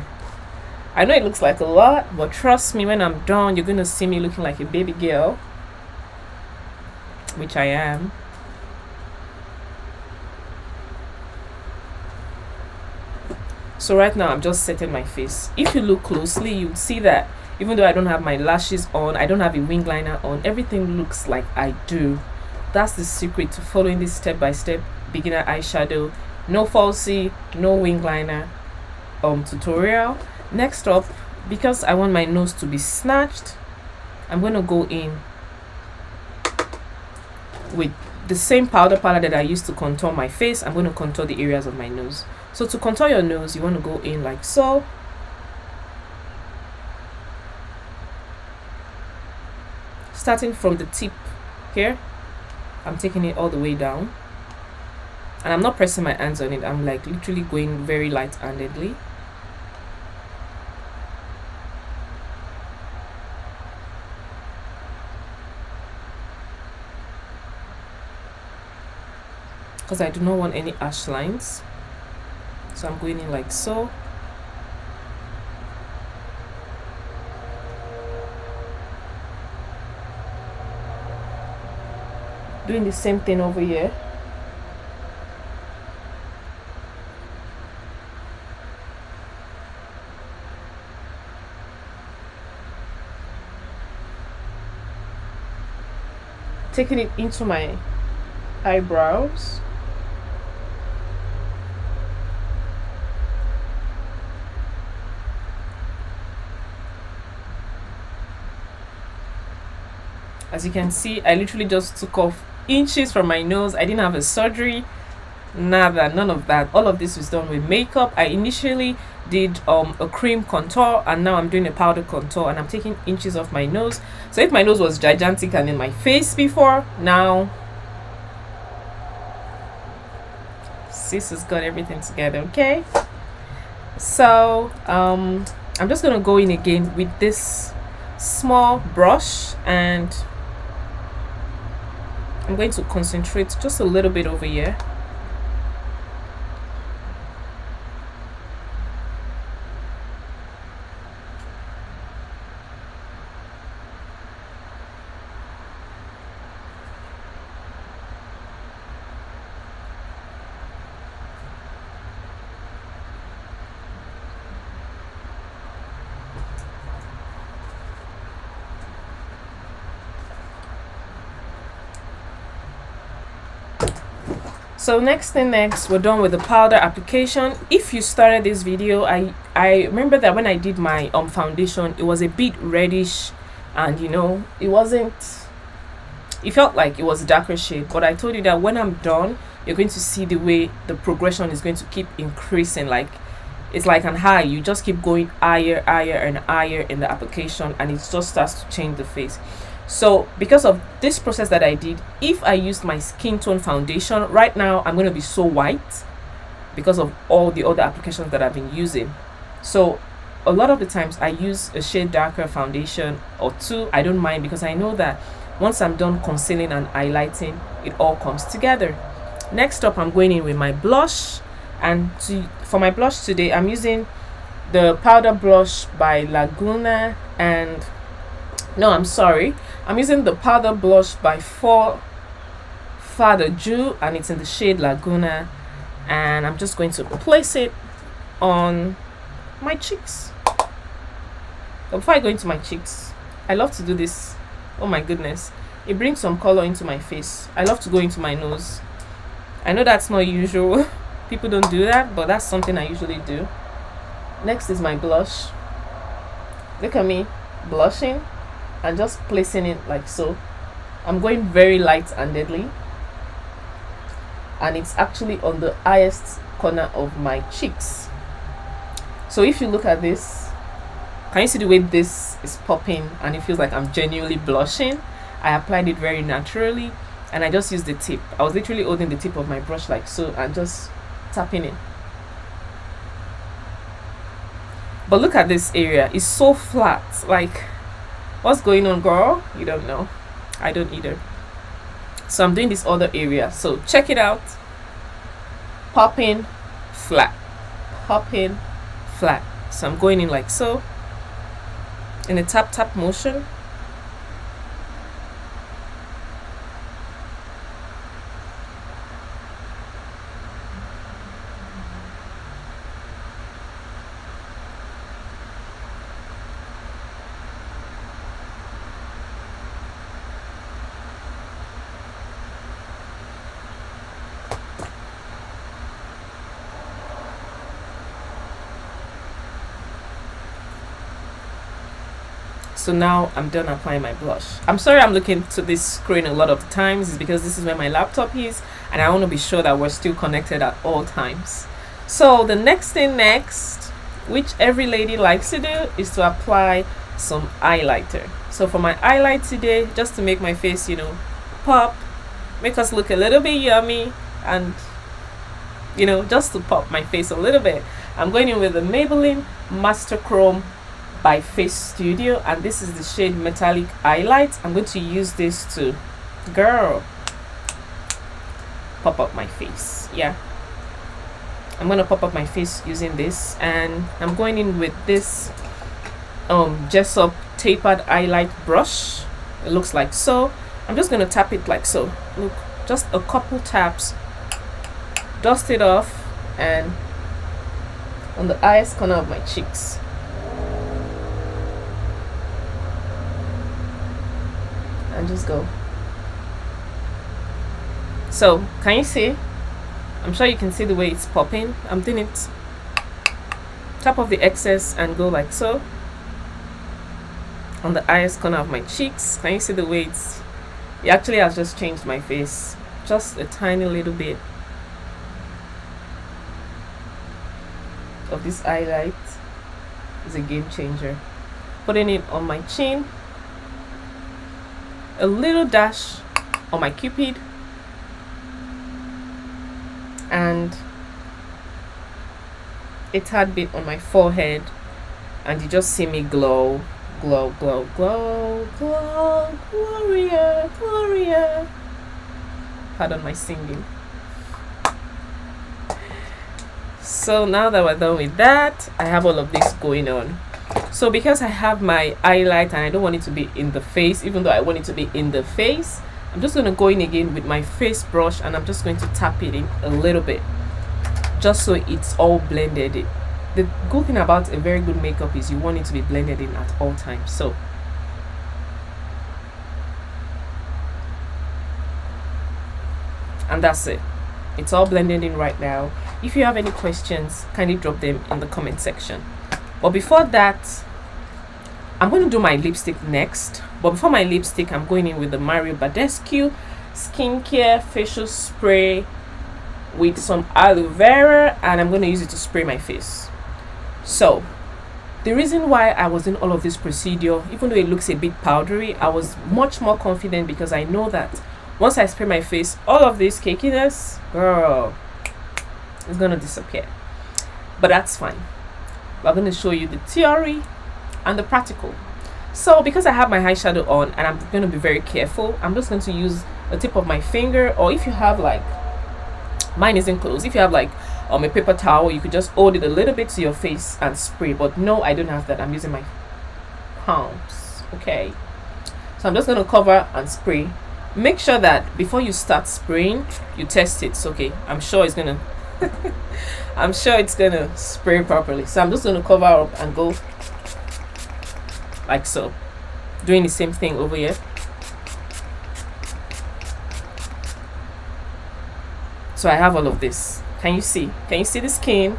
I know it looks like a lot, but trust me, when I'm done, you're going to see me looking like a baby girl, which I am. So right now I'm just setting my face. If you look closely, you'd see that even though I don't have my lashes on, I don't have a wing liner on, everything looks like I do. That's the secret to following this step-by-step beginner eyeshadow, no falsie, no wing liner tutorial. Next up, because I want my nose to be snatched, I'm going to go in with the same powder palette that I used to contour my face. I'm going to contour the areas of my nose. So to contour your nose, you want to go in like so. Starting from the tip here, I'm taking it all the way down. And I'm not pressing my hands on it. I'm like literally going very light-handedly. Because I do not want any harsh lines. So I'm going in like so. Doing the same thing over here. Taking it into my eyebrows. As you can see, I literally just took off inches from my nose. I didn't have a surgery, nada, none of that. All of this was done with makeup. I initially did a cream contour, and now I'm doing a powder contour, and I'm taking inches off my nose. So if my nose was gigantic and in my face before, now sis has got everything together. Okay, so I'm just gonna go in again with this small brush, and I'm going to concentrate just a little bit over here. So next, we're done with the powder application. If you started this video, I remember that when I did my foundation, it was a bit reddish, and you know, it felt like it was a darker shade. But I told you that when I'm done, you're going to see the way the progression is going to keep increasing. Like it's like an high, you just keep going higher and higher in the application, and it just starts to change the face. So because of this process that I did, if I used my skin tone foundation right now, I'm going to be so white because of all the other applications that I've been using. So a lot of the times I use a shade darker foundation or two. I don't mind, because I know that once I'm done concealing and highlighting, it all comes together. Next up, I'm going in with my blush, and for my blush today, I'm using the powder blush by Laguna, and no, I'm sorry, I'm using the powder blush by Father Ju, and it's in the shade Laguna, and I'm just going to place it on my cheeks. But before I go into my cheeks, I love to do this. Oh my goodness, it brings some color into my face. I love to go into my nose. I know that's not usual. People don't do that, but that's something I usually do. Next is my blush. Look at me blushing and just placing it like so. I'm going very light and deadly, and it's actually on the highest corner of my cheeks. So if you look at this, can you see the way this is popping, and it feels like I'm genuinely blushing? I applied it very naturally, and I just used the tip. I was literally holding the tip of my brush like so and just tapping it. But look at this area, it's so flat. Like, what's going on, girl? You don't know. I don't either. So I'm doing this other area, so check it out. Popping, flat, popping, flat. So I'm going in like so, in a tap motion. So now I'm done applying my blush. I'm sorry I'm looking to this screen a lot of times. It's because this is where my laptop is, and I want to be sure that we're still connected at all times. So the next, which every lady likes to do, is to apply some highlighter. So for my highlight today, just to make my face, you know, pop, make us look a little bit yummy, and you know, just to pop my face a little bit, I'm going in with the Maybelline Master Chrome by Face Studio, and this is the shade Metallic Highlight. I'm going to use this to, girl, pop up my face. Yeah, I'm gonna pop up my face using this, and I'm going in with this Jessup tapered highlight brush. It looks like so. I'm just gonna tap it like so. Look, just a couple taps, dust it off, and on the highest corner of my cheeks. And just go. So can you see? I'm sure you can see the way it's popping. I'm doing it, tap off the excess and go like so on the highest corner of my cheeks. Can you see the way it actually has just changed my face just a tiny little bit of this highlight is a game changer. Putting it on my chin, a little dash on my cupid, and a tad bit on my forehead, and you just see me glow, glow, glow, glow, glow, Gloria, Gloria. Pardon my singing. So now that we're done with that, I have all of this going on. So because I have my highlight and I don't want it to be in the face, even though I want it to be in the face, I'm just going to go in again with my face brush, and I'm just going to tap it in a little bit just so it's all blended in. The good thing about a very good makeup is you want it to be blended in at all times. So and that's it. It's all blended in right now. If you have any questions, kindly drop them in the comment section. But before that, I'm going to do my lipstick next. But before my lipstick, I'm going in with the Mario Badescu skincare facial spray with some aloe vera, and I'm going to use it to spray my face. So the reason why I was in all of this procedure, even though it looks a bit powdery, I was much more confident because I know that once I spray my face, all of this cakiness, girl, is going to disappear. But that's fine. I'm going to show you the theory and the practical. So because I have my eyeshadow on and I'm going to be very careful, I'm just going to use the tip of my finger, or if you have like, mine isn't closed, if you have like a paper towel, you could just hold it a little bit to your face and spray. But no, I don't have that. I'm using my palms. Okay, so I'm just going to cover and spray. Make sure that before you start spraying, you test it. So, okay, I'm sure it's gonna I'm sure it's gonna spray properly. So I'm just gonna cover up and go like so, doing the same thing over here. So I have all of this. Can you see? Can you see the skin?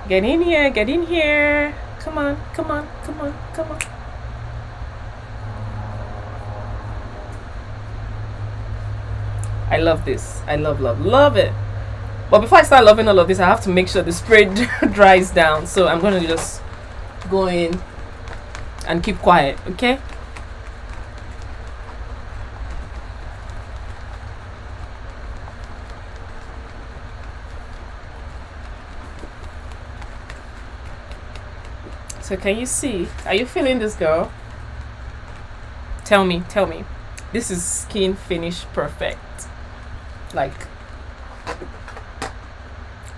Get in here, get in here. Come on, come on, come on, come on. I love this. I love it. But before I start loving all of this, I have to make sure the spray dries down. So I'm going to just go in and keep quiet, okay? So can you see? Are you feeling this, girl? Tell me. This is skin finish perfect. Like,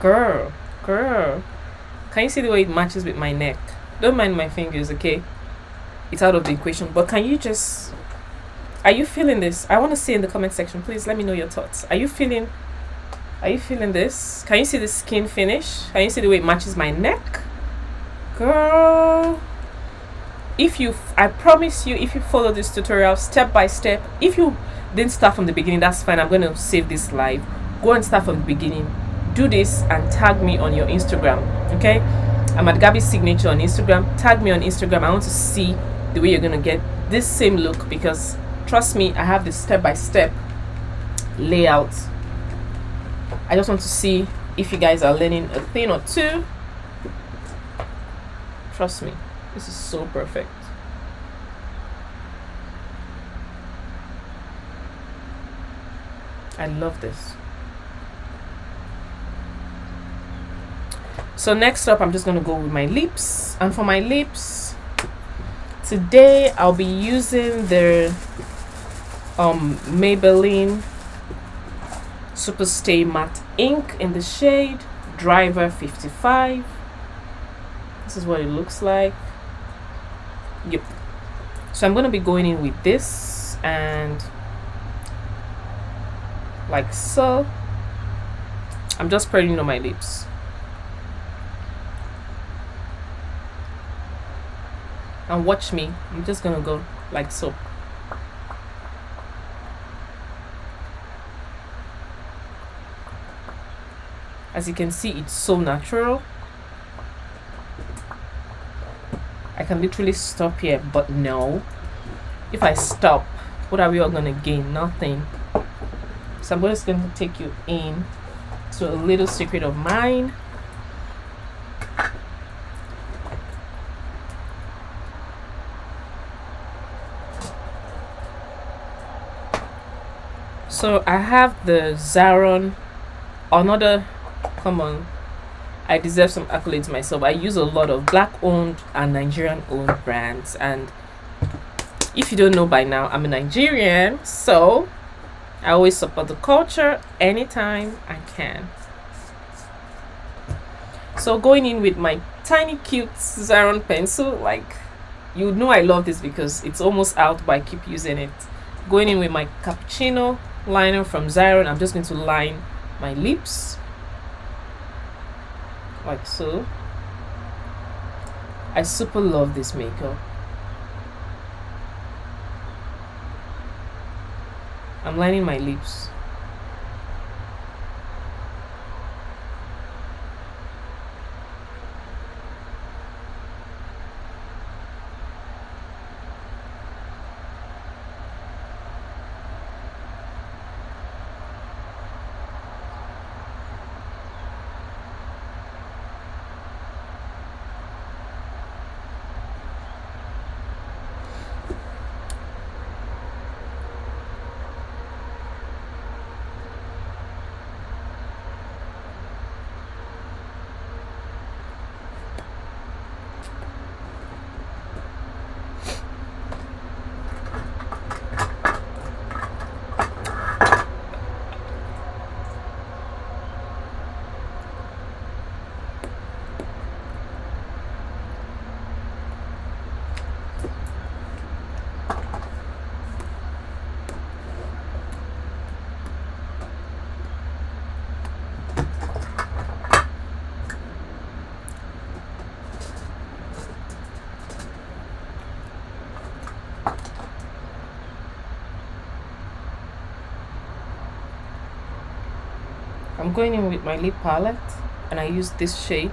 girl, can you see the way it matches with my neck? Don't mind my fingers, okay? It's out of the equation. But can you just, are you feeling this? I want to see in the comment section. Please let me know your thoughts. Are you feeling this? Can you see the skin finish? Can you see the way it matches my neck? Girl, I promise you, if you follow this tutorial step by step, if you didn't start from the beginning, that's fine. I'm going to save this live. Go and start from the beginning. Do this and tag me on your Instagram, okay? I'm at Garbie'Signature on Instagram. Tag me on Instagram. I want to see the way you're going to get this same look, because trust me, I have this step-by-step layout. I just want to see if you guys are learning a thing or two. Trust me, this is so perfect. I love this. So next up, I'm just going to go with my lips. And for my lips, today I'll be using the Maybelline Superstay Matte Ink in the shade Driver 55. This is what it looks like. Yep. So I'm going to be going in with this and like so. I'm just spreading it on my lips. And watch me. I'm just gonna go like so. As you can see, it's so natural. I can literally stop here, but no. If I stop, what are we all gonna gain? Nothing. So I'm just gonna take you in to a little secret of mine. So I have the Zaron, another, come on, I deserve some accolades myself. I use a lot of black owned and Nigerian owned brands, and if you don't know by now, I'm a Nigerian, so I always support the culture anytime I can. So going in with my tiny cute Zaron pencil, like, you know I love this because it's almost out, but I keep using it. Going in with my cappuccino liner from Zaron, I'm just going to line my lips like so. I super love this makeup. I'm lining my lips. I'm going in with my lip palette, and I use this shade.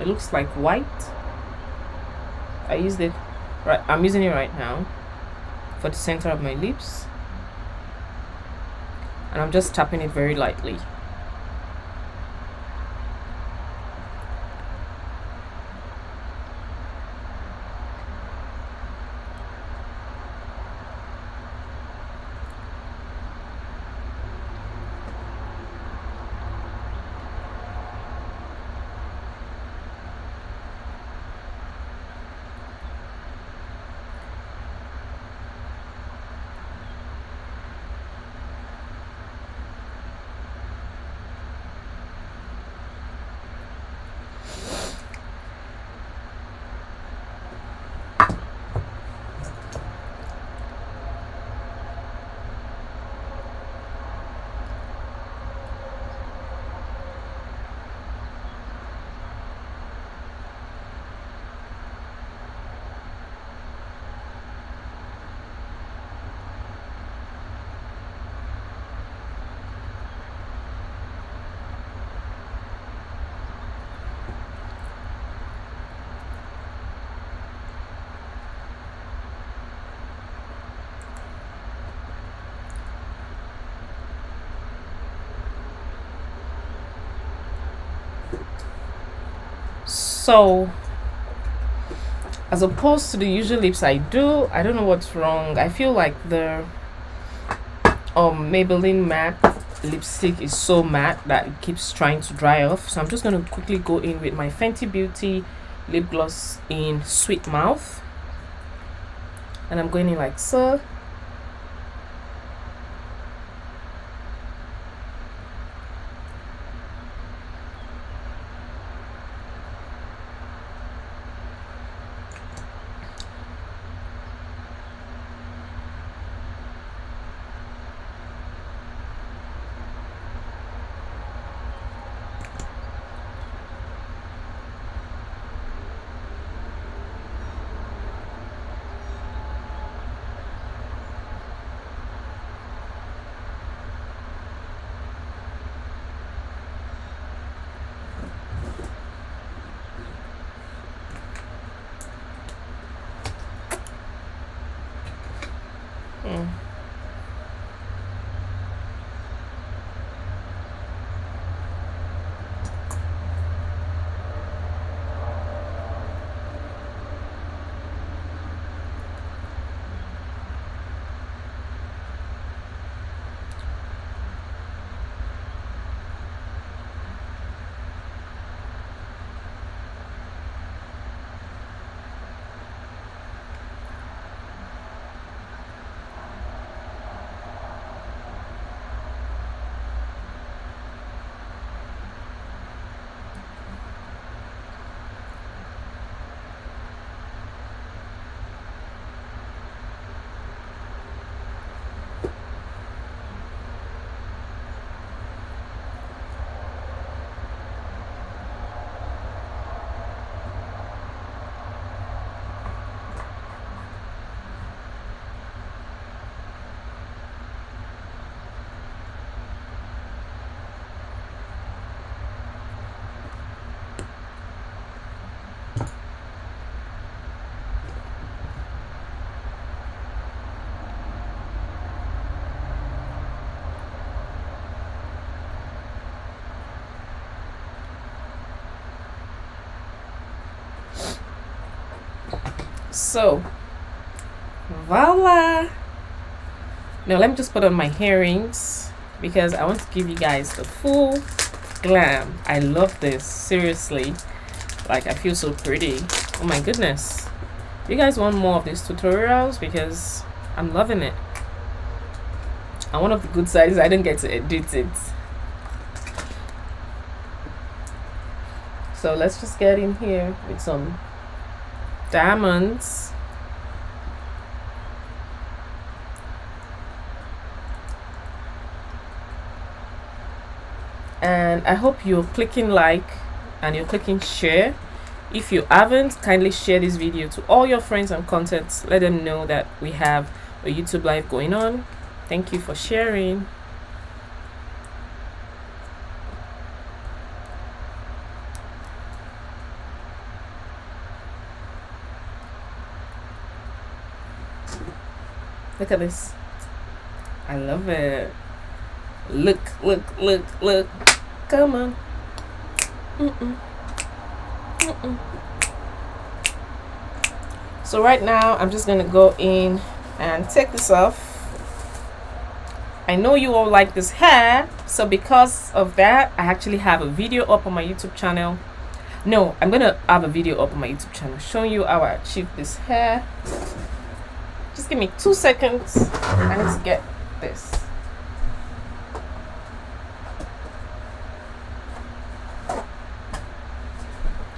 It looks like white. I used it right. I'm using it right now for the center of my lips, and I'm just tapping it very lightly. So as opposed to the usual lips I do, I don't know what's wrong. I feel like the Maybelline matte lipstick is so matte that it keeps trying to dry off. So I'm just going to quickly go in with my Fenty Beauty lip gloss in Sweet Mouth, and I'm going in like so. So voila. Now let me just put on my earrings because I want to give you guys the full glam. I love this, seriously. Like, I feel so pretty. Oh my goodness. You guys want more of these tutorials because I'm loving it. And one of the good sides, I didn't get to edit it. So let's just get in here with some diamonds. And I hope you're clicking like and you're clicking share. If you haven't, kindly share this video to all your friends and contacts. Let them know that we have a YouTube live going on. Thank you for sharing. Look at this. I love it. Look. Come on. So right now I'm just gonna go in and take this off. I know you all like this hair, so because of that I actually have a video up on my YouTube channel. No, I'm gonna have a video up on my YouTube channel showing you how I achieved this hair. Just give me 2 seconds. I need to get this.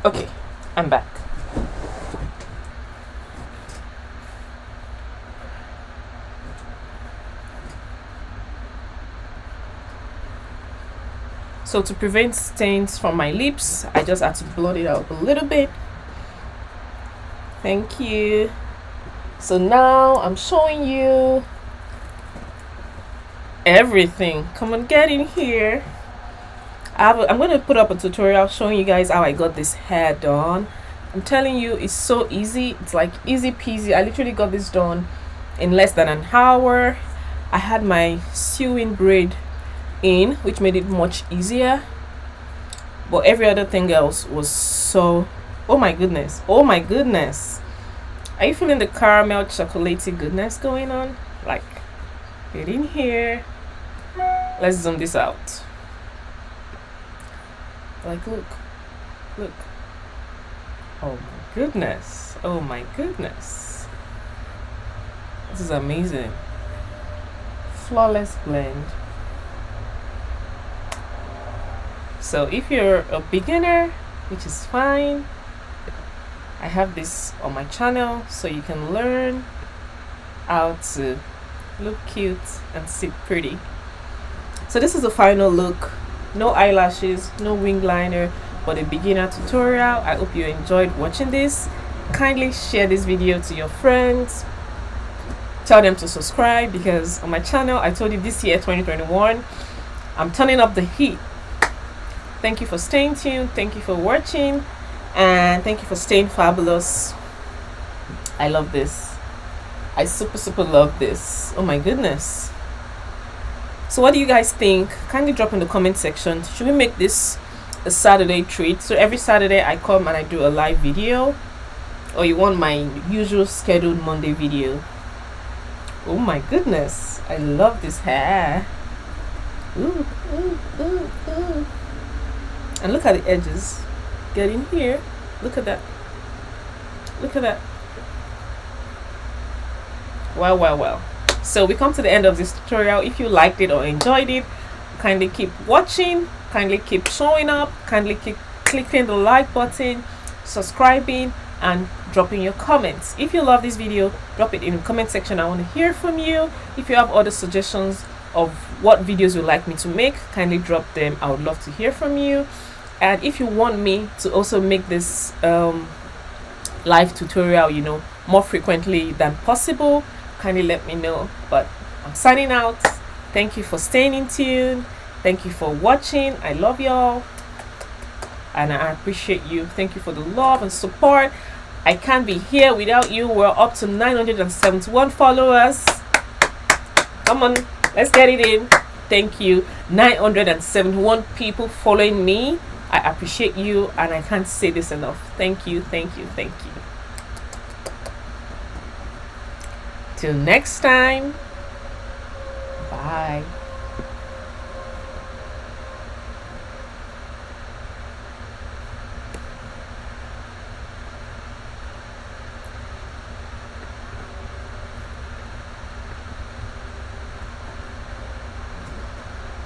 Okay, I'm back. So to prevent stains from my lips, I just had to blot it out a little bit. Thank you. So now I'm showing you everything. Come on, get in here. I'm going to put up a tutorial showing you guys how I got this hair done. I'm telling you, it's so easy. It's like easy peasy. I literally got this done in less than an hour. I had my sewing braid in, which made it much easier, but every other thing else was so, oh my goodness, are you feeling the caramel chocolatey goodness going on? Like, get in here, let's zoom this out. Like, look, oh my goodness, this is amazing. Flawless blend. So if you're a beginner, which is fine, I have this on my channel so you can learn how to look cute and sit pretty. So this is the final look. No eyelashes, no wing liner, but a beginner tutorial. I hope you enjoyed watching this. Kindly share this video to your friends. Tell them to subscribe, because on my channel, I told you this year 2021, I'm turning up the heat. Thank you for staying tuned, thank you for watching, and thank you for staying fabulous. I love this. I super love this. Oh my goodness. So what do you guys think? Kindly drop in the comment section. Should we make this a Saturday treat? So every Saturday I come and I do a live video, or you want my usual scheduled Monday video? Oh my goodness, I love this hair. Ooh. And look at the edges. Get in here. Look at that. Wow. So we come to the end of this tutorial. If you liked it or enjoyed it, kindly keep watching, kindly keep showing up, kindly keep clicking the like button, subscribing, and dropping your comments. If you love this video, drop it in the comment section. I want to hear from you. If you have other suggestions of what videos you'd like me to make, kindly drop them. I would love to hear from you. And if you want me to also make this live tutorial, you know, more frequently than possible, kindly let me know. But I'm signing out. Thank you for staying in tune. Thank you for watching. I love y'all and I appreciate you. Thank you for the love and support. I can't be here without you. We're up to 971 followers. Come on, let's get it in. Thank you. 971 people following me. I appreciate you and I can't say this enough. Thank you. Till next time. Bye.